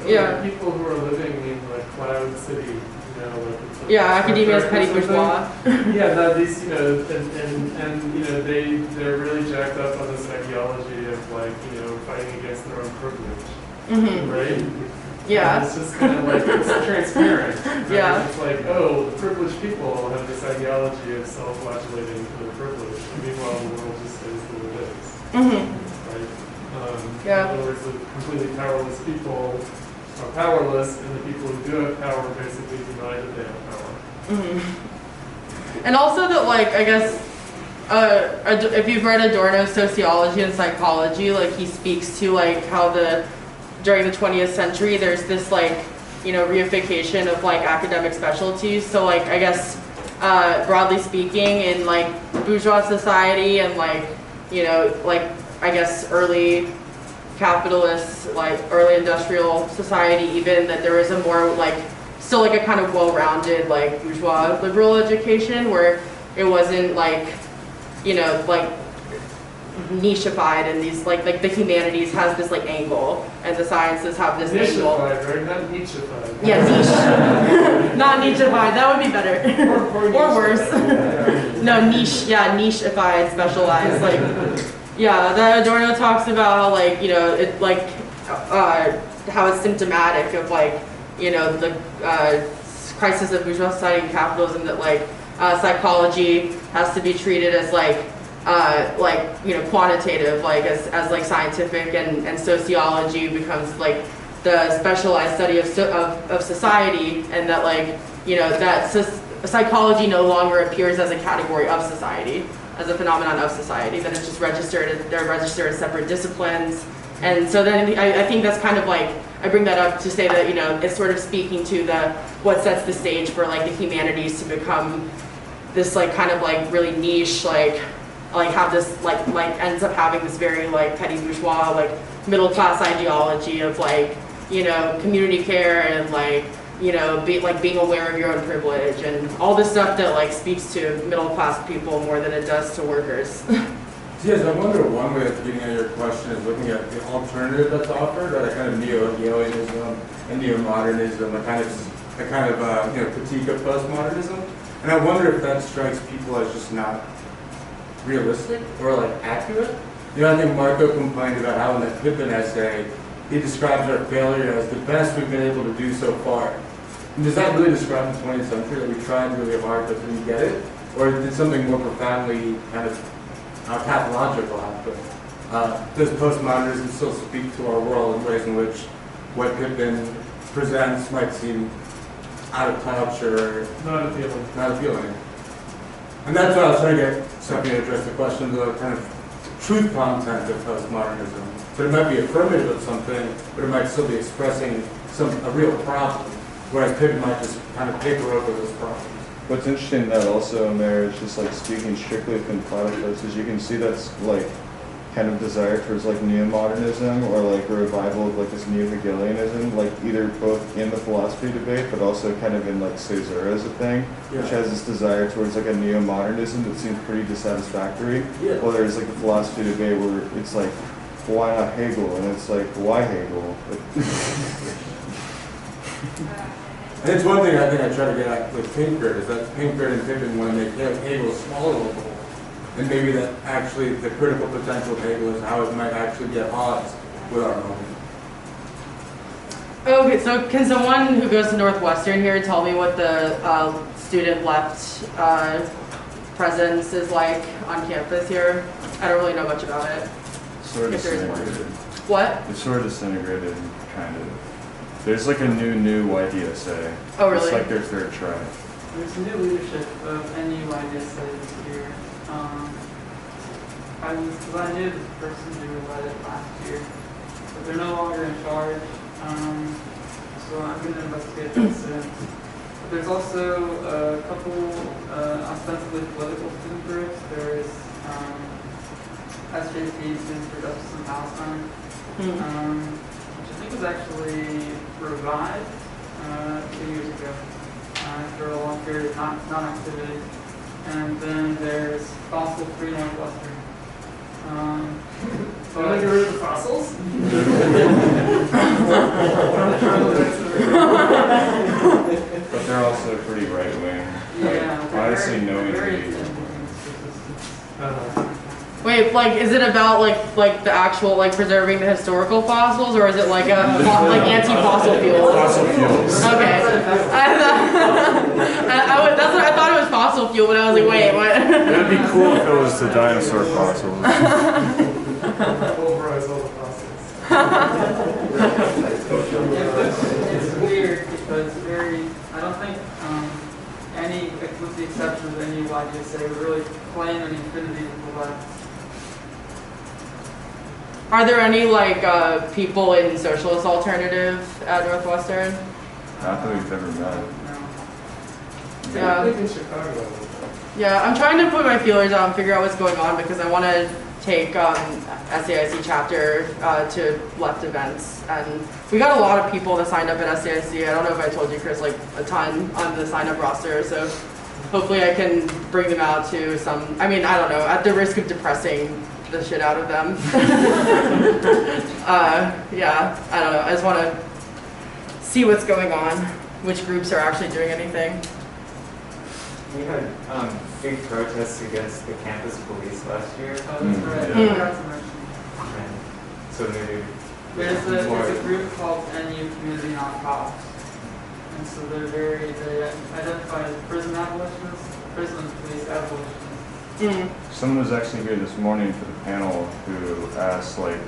people who are living in like Cloud City, like academia is petty bourgeois. That these, they're really jacked up on this ideology of like, fighting against their own privilege, right? Yeah. And it's just kind of like, it's transparent. Right? Yeah. It's like, oh, the privileged people have this ideology of self-flagellating for their privilege. Meanwhile, the world just is the way it is. In other words, the completely powerless people are powerless, and the people who do have power basically deny that they have power. And also that, like, I guess, if you've read Adorno's Sociology and Psychology, like, he speaks to, like, how during the 20th century, there's this, like, you know, reification of, like, academic specialties. So, like, I guess, broadly speaking, in, like, bourgeois society and, like, you know, like, I guess, early capitalist, like, early industrial society even, that there was a more, like, still, like, a kind of well-rounded, like, bourgeois liberal education where it wasn't, like, you know, like, nicheified, and these, like the humanities has this, like, angle, and the sciences have this angle. Nicheified, right? Not nicheified. Yeah, niche. Not nicheified, that would be better. Or worse. No, niche, yeah, nicheified, specialized, like, yeah, the Adorno talks about how, like, you know, it, like, how it's symptomatic of, like, you know, the crisis of bourgeois society and capitalism, that, like, psychology has to be treated as, like, you know, quantitative, like, as like, scientific, and sociology becomes, like, the specialized study of society, and that, like, you know, that psychology no longer appears as a category of society, as a phenomenon of society, that it's just they're registered as separate disciplines. And so then I think that's kind of, like, I bring that up to say that, you know, it's sort of speaking to what sets the stage for, like, the humanities to become this, like, kind of, like, really niche, like have this, like ends up having this very, like, petty bourgeois, like, middle class ideology of, like, you know, community care, and, like, you know, being aware of your own privilege, and all this stuff that, like, speaks to middle class people more than it does to workers. Yes, I wonder one way of getting at your question is looking at the alternative that's offered, or a kind of neo-Hegelianism and neo-modernism, a kind of you know, critique of postmodernism. And I wonder if that strikes people as just not realistic or, like, accurate. You know, I think Marco complained about how in the Pippin essay he describes our failure as the best we've been able to do so far. And does that really describe the 20th century, that we tried really hard but didn't get it? Or did something more profoundly kind of pathological happen? Does postmodernism still speak to our world in ways in which what Pippin presents might seem out of touch or Not appealing. And that's what I was trying to get something to address the question of the kind of truth content of postmodernism. But it might be affirmative of something, but it might still be expressing a real problem, whereas Pippin might just kind of paper over those problems. What's interesting that also in there is just, like, speaking strictly from Platypus, is you can see that's, like, kind of desire towards, like, neo-modernism, or, like, a revival of, like, this neo-Hegelianism, like, either both in the philosophy debate, but also kind of in, like, Caesar as a thing, which has this desire towards, like, a neo-modernism that seems pretty dissatisfactory. Well, there's, like, the philosophy debate where it's like, why not Hegel? And it's like, why Hegel? And it's one thing I think I try to get at with Pinker, is that Pinker and Pippin want to make Hegel smaller, and maybe that actually the critical potential of Hegel is how it might actually be at odds with our moment. Okay, so can someone who goes to Northwestern here tell me what the student left presence is like on campus here? I don't really know much about it. Sort of If there's one. disintegrated. What? It's sort of disintegrated, kind of. There's, like, a new YDSA. Oh, really? It's like their third try. There's new leadership of NUIDSA this year. Because I knew the person who led it last year, but they're no longer in charge. So I'm going to investigate that soon. But there's also a couple ostensibly political student groups. There's SJP, Students for Justice in Palestine, which I think was actually revived 2 years ago after a long period of non-activity. And then there's Fossil Free Northwestern. But get rid of the fossils? But they're also pretty right-wing. Yeah, Like, honestly, no very Wait, like, is it about like the actual, like, preserving the historical fossils, or is it like like anti-fossil fuels? Fossil fuels. Okay. That's what I thought it was fossil fuel, but I was like, wait, what? It'd be cool if it was the dinosaur fossils. Pulverize all the fossils. It's weird because I don't think any, like, with the exception of any YDSA, would really claim an infinity of the left. Are there any like people in socialist alternative at Northwestern? Not that we've ever met. No. Yeah. I think in Chicago. Yeah, I'm trying to put my feelers out and figure out what's going on because I want to take SAIC chapter to left events, and we got a lot of people that signed up at SAIC. I don't know if I told you, Chris, like a ton on the sign-up roster, so hopefully I can bring them out to some, I mean, I don't know, at the risk of depressing the shit out of them. Yeah, I don't know, I just want to see what's going on, which groups are actually doing anything. We had big protests against the campus police last year. Oh, that's right. Mm. I forgot to mention. And so maybe There's a group called NU Community Not Cops. And so they identify as prison abolitionists, prison and police abolitionists. Someone was actually here this morning for the panel who asked, like,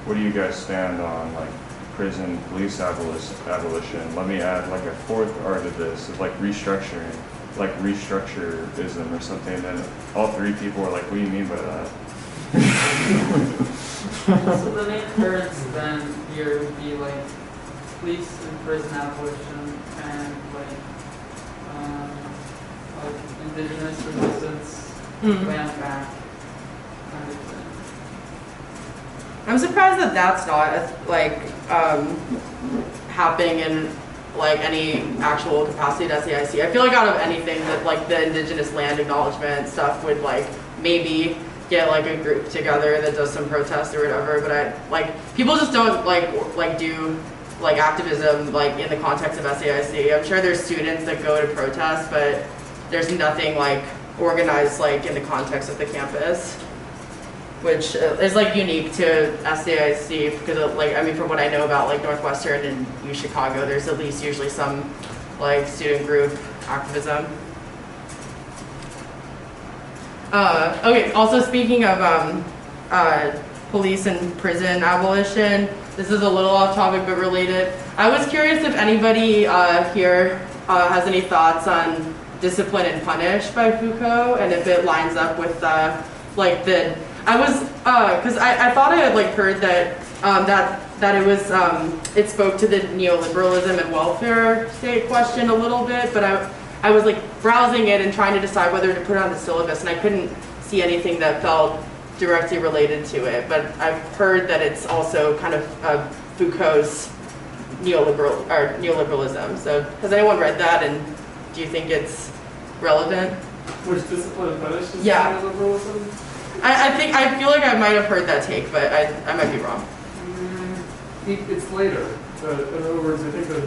what do you guys stand on, like, prison police abolition? Let me add, like, a fourth art of this, of, like, restructuring, like, restructurism or something. And then all three people were like, what do you mean by that? So the main currents then here would be like police and prison abolition and like indigenous resistance, land back kind of thing. I'm surprised that that's not like happening in like any actual capacity at SAIC. I feel like out of anything that like the indigenous land acknowledgement stuff would like maybe get like a group together that does some protest or whatever, but I like people just don't like do like activism like in the context of SAIC. I'm sure there's students that go to protest, but there's nothing like organized like in the context of the campus, which is like unique to SAIC because like I mean from what I know about like Northwestern and U Chicago, there's at least usually some like student group activism. Okay, also speaking of police and prison abolition, this is a little off topic but related. I was curious if anybody here has any thoughts on Discipline and Punish by Foucault, and if it lines up with like the, I was, cause I thought I had like heard that, that it was, it spoke to the neoliberalism and welfare state question a little bit, but I was like browsing it and trying to decide whether to put it on the syllabus, and I couldn't see anything that felt directly related to it. But I've heard that it's also kind of Foucault's neoliberalism. So has anyone read that, and do you think it's relevant? Which Discipline and Punish is Yeah. neoliberalism? I feel like I might have heard that take, but I might be wrong. It's later. In other words, I think that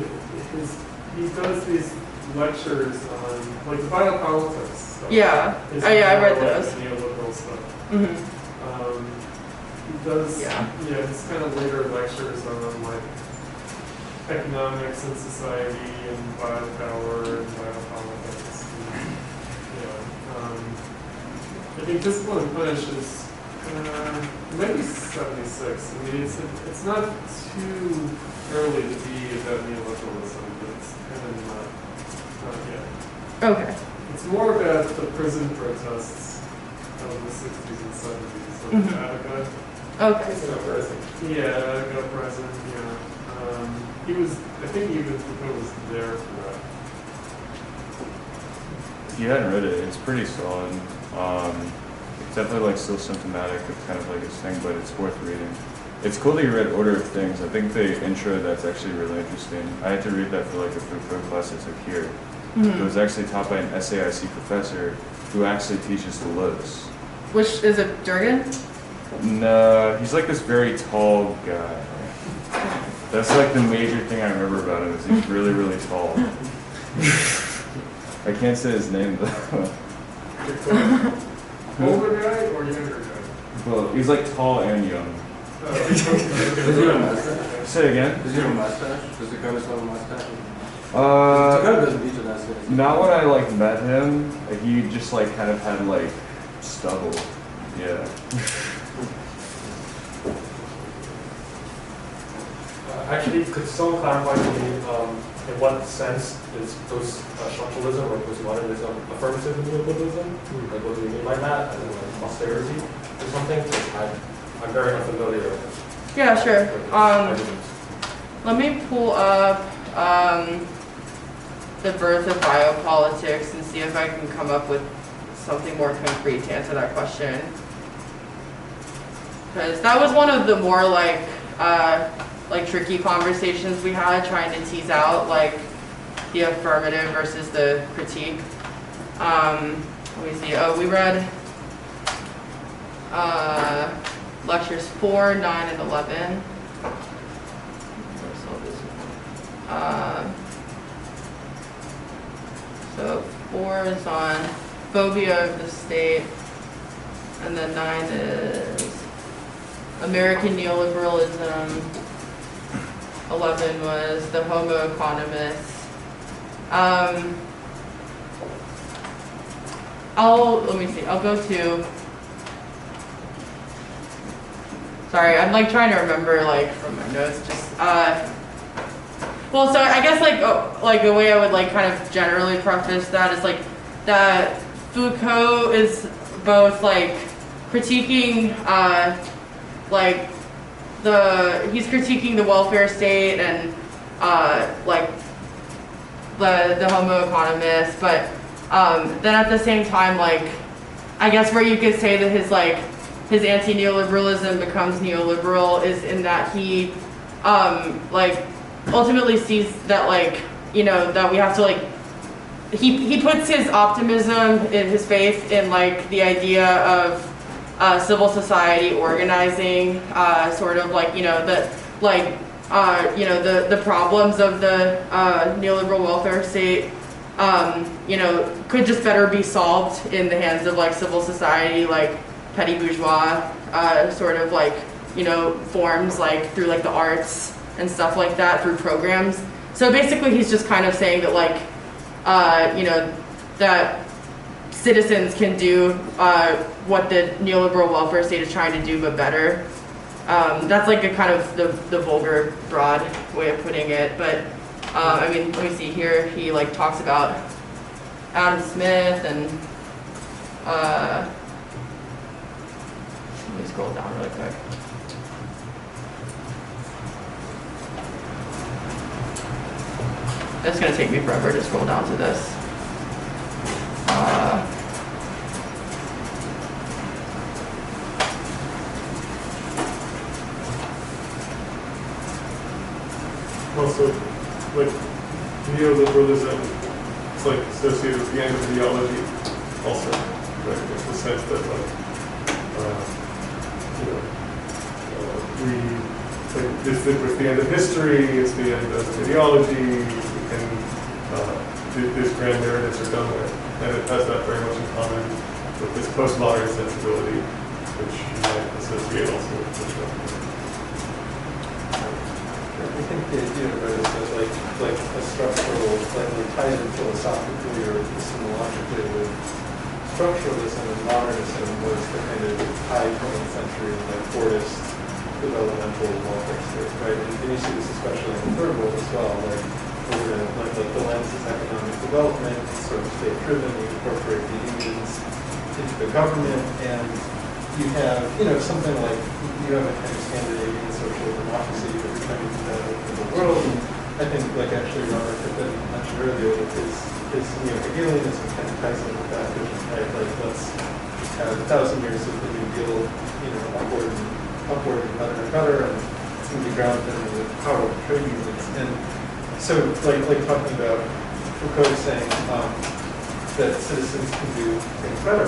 he does these lectures on like the biopolitics stuff. Yeah. Is Oh yeah, I read more like those. the neoliberal stuff. Mm-hmm. He does, Yeah. it's kind of later lectures on like economics and society and biopower and biopolitics. I think Discipline and Punish is maybe 76. I mean, it's not too early to be about neoliberalism, but it's kind of not yet. Okay. It's more about the prison protests of the 60s and 70s, like Attica. Okay. Yeah, Attica prison, yeah. He was, I think even Foucault was there for that. If you hadn't read it, it's pretty solid. It's definitely like still symptomatic of kind of like his thing, but it's worth reading. It's cool that you read Order of Things. I think the intro that's actually really interesting. I had to read that for like a Foucault class I took here. It was actually taught by an SAIC professor who actually teaches Deleuze. Which is it, Durgan? No, he's like this very tall guy. That's like the major thing I remember about him is he's really, really tall. I can't say his name though. Older guy or younger guy? Well, he's like tall and young. Does he have a mustache? Say again? Does he have a mustache? Does the Dakota have a mustache? Uh, Dakota doesn't teach that stuff. Not when I like met him. He just like kind of had like stubble. Yeah. Actually, could someone clarify to me in what sense is post-structuralism or post-modernism affirmative neoliberalism? Like, what do you mean by that? And then like posterity or something? I'm very unfamiliar. Yeah, sure. with ideas. Let me pull up the birth of biopolitics and see if I can come up with something more concrete to answer that question. Because that was one of the more like tricky conversations we had, trying to tease out like the affirmative versus the critique. Let me see. Oh, we read lectures 4, 9, and 11. So 4 is on phobia of the state, and then 9 is American neoliberalism. 11 was the Homo economist. Let me see. I'll go to. Sorry, I'm like trying to remember like from my notes. Just well, so I guess like the way I would like kind of generally preface that is like that Foucault is both like critiquing like he's critiquing the welfare state and like the Homo economist, but then at the same time, like I guess where you could say that his anti-neoliberalism becomes neoliberal is in that he like ultimately sees that like that we have to like he puts his optimism in his faith in like the idea of civil society organizing, sort of like the problems of the neoliberal welfare state could just better be solved in the hands of like civil society, like petty bourgeois sort of like forms, like through like the arts and stuff like that, through programs. So basically he's just kind of saying that like that citizens can do what the neoliberal welfare state is trying to do, but better. That's like a kind of the vulgar, broad way of putting it. But I mean, let me see here. He like talks about Adam Smith and let me scroll down really quick. It's gonna take me forever to scroll down to this. Also, like neoliberalism, it's like associated with the end of ideology. Also, right? There's the sense that like this was the end of history. It's the end of ideology. We can these grand narratives are done with, and it has that very much in common with this postmodern sensibility, which you might associate also with post-structuralism. I think the idea of it is that like a structural, like ties in philosophically or epistemologically with structuralism and modernism was the kind of high 20th century like Fordist developmental welfare state, right? And you see this especially in the third world as well, like the lens is economic development, it's sort of state-driven, you incorporate the unions into the government, and you have, something like, you have a kind of Scandinavian social democracy, you're trying to do that in the world, and I think, like, actually, Robert Pippin mentioned earlier, with his Hegelianism kind of ties in with that vision, right? Like, let's have 1,000 years of the New Deal, upward and better, and it's going to be grounded in the power of trade unions. And so, like talking about Foucault saying that citizens can do things better,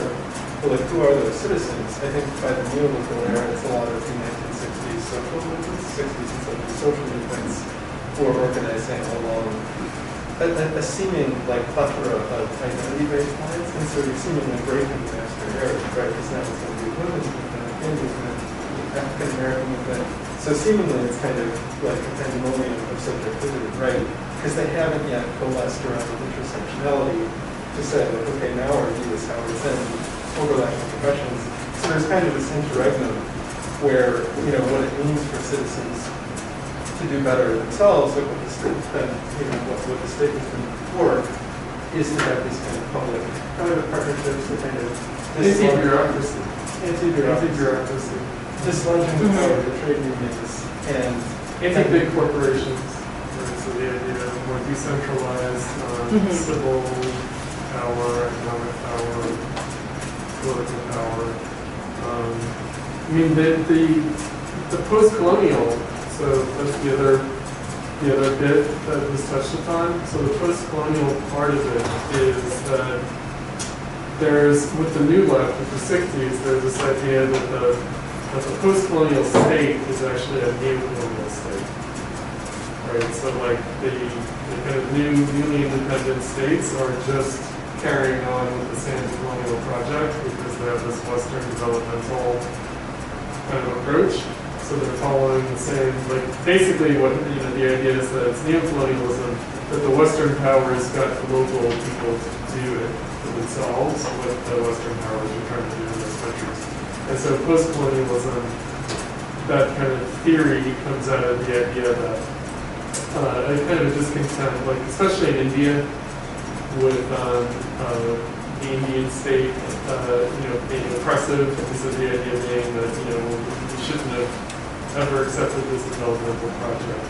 but like, who are those citizens? I think by the neoliberal era, it's a lot of the 1960s social movements, 60s and 70s social movements, who are organizing along a seeming like plethora of identity-based lines, and so you're seemingly breaking the master narrative, right? Because now it's going to be women's movement, gay movement, African American movement. So seemingly it's kind of like a pandemonium of subjectivity, right? Because they haven't yet coalesced around the intersectionality to say, like, okay, now our view is how it's in overlapping professions. So there's kind of this interregnum where, what it means for citizens to to do better themselves, like what the state's been, what the state has been before, is to have these kind of public private partnerships that kind of Anti-bureaucracy. Anti-bureaucracy. Dislodging the power of the trade unions and Anti-big corporations. Right? So the idea of more decentralized civil power, economic power, political power. I mean, the post-colonial, so that's the other bit that was touched upon. So the post-colonial part of it is that there's, with the new left, with the 60s, there's this idea that the post-colonial state is actually a neo-colonial state. Right? So like the kind of newly independent states are just carrying on with the same colonial project because they have this Western developmental kind of approach. So they're following the same, like basically what, the idea is that it's neo-colonialism, that the Western powers got the local people to do it for themselves, what the Western powers are trying to do in those countries. And so post-colonialism, that kind of theory comes out of the idea that a kind of discontent, like especially in India, with the Indian state, being oppressive, because of the idea being that, we shouldn't have ever accepted this developmental project.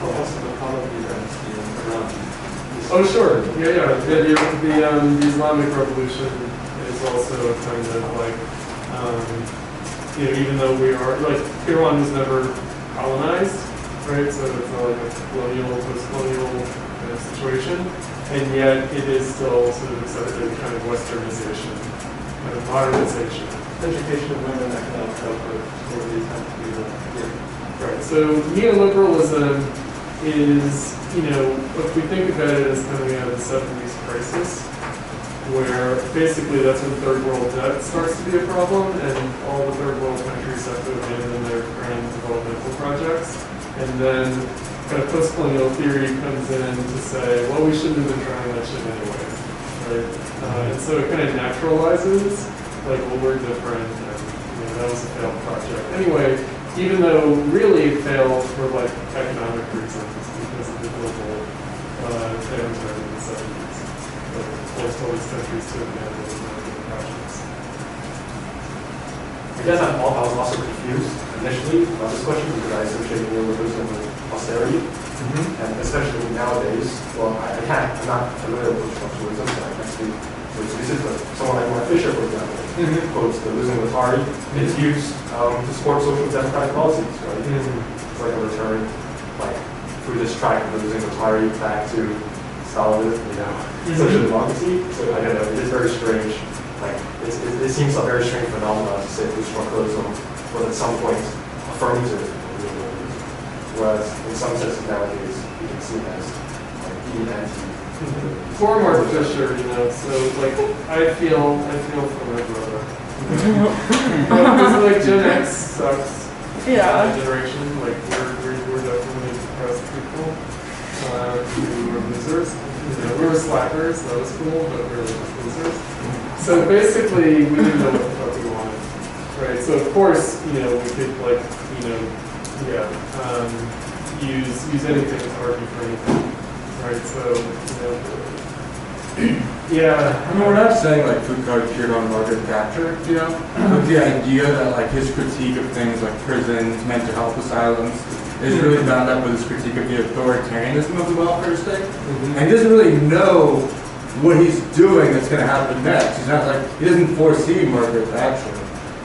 also the Pahlavi dynasty around. Oh, sure. Yeah. The Islamic Revolution is also kind of like, even though we are, like, Iran was never colonized, right? So it's not like a colonial, post-colonial kind of situation. And yet it is still sort of accepted kind of westernization, kind of modernization. Education of women, economic output, or these tend to be the Right. So neoliberalism is, if we think about it as coming out of the 70s crisis, where basically that's when third world debt starts to be a problem, and all the third world countries have to abandon their grand developmental projects. And then kind of post-colonial theory comes in to say, well, we shouldn't have been trying that shit anyway, right? And so it kind of naturalizes, like, well, we're different, and that was a failed project. Anyway, even though really it failed for like economic reasons because of the global downturn in the 70s, that forced all these countries to abandon those projects. I guess I was also confused initially about this question because I associate neoliberalism with austerity, and especially nowadays. Well, I'm not familiar with structuralism, so I can't speak for specific. But someone like Mark Fisher, for example, quotes Deleuze and Guattari. It's used to support social democratic policies, right? It's like a return, like through this track of Deleuze and Guattari back to Stalinism, social democracy. So I don't know, it is very strange. Like it seems a very strange phenomenon to say that structuralism was at some point affirmative, whereas in some senses nowadays you can see it as like being anti. For Mark Fisher, so like I feel for my brother. Because like Gen X sucks. Yeah. Generation, like we're definitely depressed people. We were losers. We were slackers. That was cool, but we were just losers. So basically, we didn't know what the fuck we wanted, right? So of course, we could like, use anything to argue for anything, right? So, I mean, we're not saying like Foucault cheered on Margaret Thatcher, but the idea that like his critique of things like prisons, mental health asylums, is really bound up with his critique of the authoritarianism of the welfare state, and he doesn't really know what he's doing that's going to happen next. He's not like, he doesn't foresee Margaret Thatcher,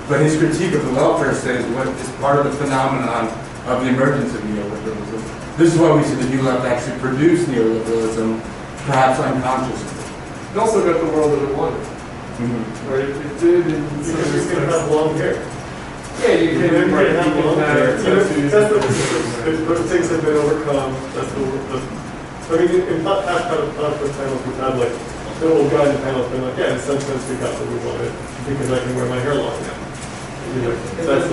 but his critique of the welfare state is what is part of the phenomenon of the emergence of neoliberalism. This is why we see the New Left actually produce neoliberalism, perhaps unconsciously. it also got the world that it wanted, right? It did in some Because you can respects. have long hair. Yeah, you can have long hair. tattoos. Those things have been overcome. That's I mean, in past panels we've had like the old guy in the panel has been like, yeah, in some sense we got what we wanted because I can wear my hair long now. That's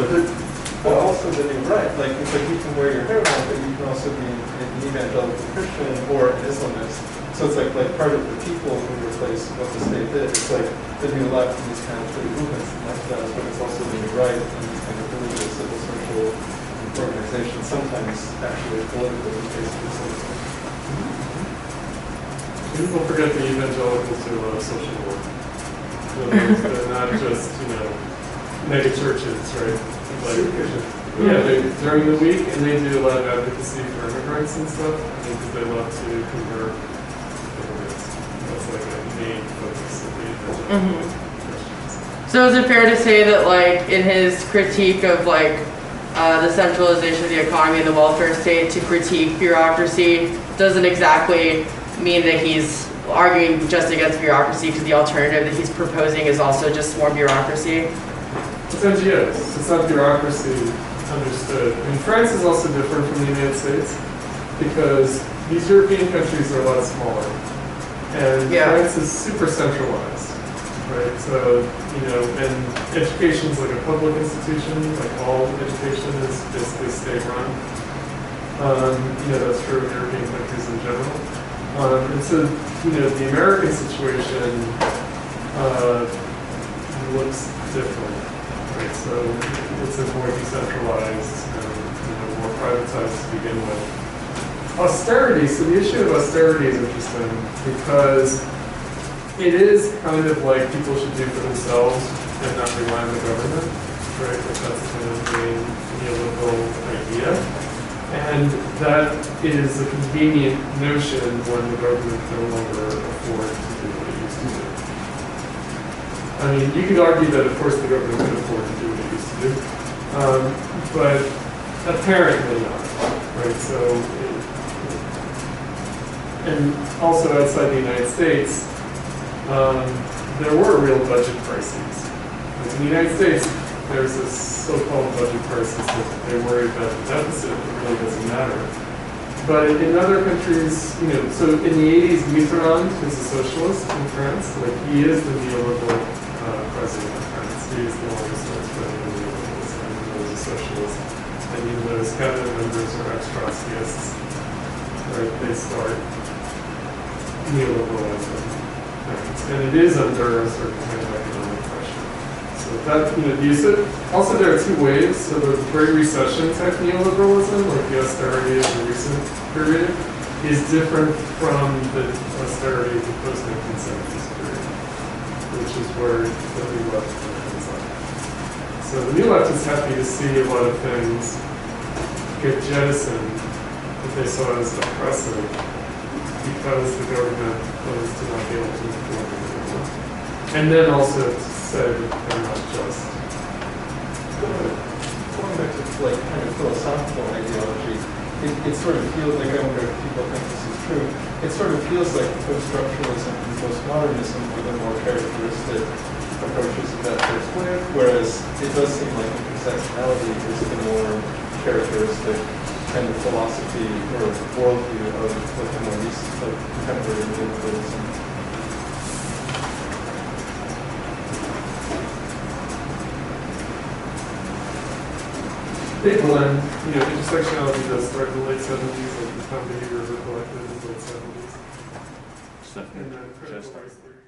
but also that you're right. Like it's like you can wear your hair long, but you can also be an evangelical Christian or an Islamist. So it's like part of the people who replace what the state did. It's like the new left and these kind of free movements and lifestyles, but it's also the new right and these kind of religious, civil, social organizations, sometimes actually politically based facilitators. Don't forget the evangelicals who love social work. They're not just, mega churches, right? Yeah, during the week, and they do a lot of advocacy for immigrants and stuff, because they love to convert immigrants. That's like a main focus of the evangelical Christians. So is it fair to say that, like, in his critique of, like, the centralization of the economy and the welfare state, to critique bureaucracy doesn't exactly mean that he's arguing just against bureaucracy, because the alternative that he's proposing is also just more bureaucracy? It's NGOs. It's not bureaucracy understood. And France is also different from the United States because these European countries are a lot smaller. And France is super centralized, right? So, and education is like a public institution, like all education is basically state-run. That's true of European countries in general. And so, the American situation looks different, right? So it's a more decentralized and more privatized to begin with. Austerity, so the issue of austerity is interesting because it is kind of like people should do for themselves and not rely on the government, right? Like that's kind of the main neoliberal idea. And that is a convenient notion when the government can no longer afford to do what it used to do. I mean, you could argue that, of course, the government could afford to do what it used to do, but apparently not, right? So, and also outside the United States, there were real budget crises. Like in the United States, there's this so-called budget crisis that they worry about the deficit. It really doesn't matter. But in other countries, so in the 80s, Mitterrand is a socialist in France. Like he is the neoliberal president of France. He is the longest president of neoliberalism, even though he's a socialist. And even though his cabinet members are ex-Trotskyists, right, they start neoliberalism. And it is under a certain kind of economic pressure. So that, also there are two waves. So the Great Recession type neoliberalism, like the austerity of the recent period, is different from the austerity of the post-1970s period, which is where the new left comes up. So the new left is happy to see a lot of things get jettisoned that they saw as oppressive because the government was to not be able to afford them anymore. And then also said they're not just. Going back to like kind of philosophical ideology, it sort of feels like, I wonder if people think this is true, it sort of feels like post-structuralism and post-modernism are the more characteristic approaches of that first wave, whereas it does seem like intersectionality is the more characteristic kind of philosophy or worldview of like the more recent, like contemporary individualism. They blend, intersectionality does start in the late 70s, like the found behavior of the collective in the late 70s. And then critical race theory.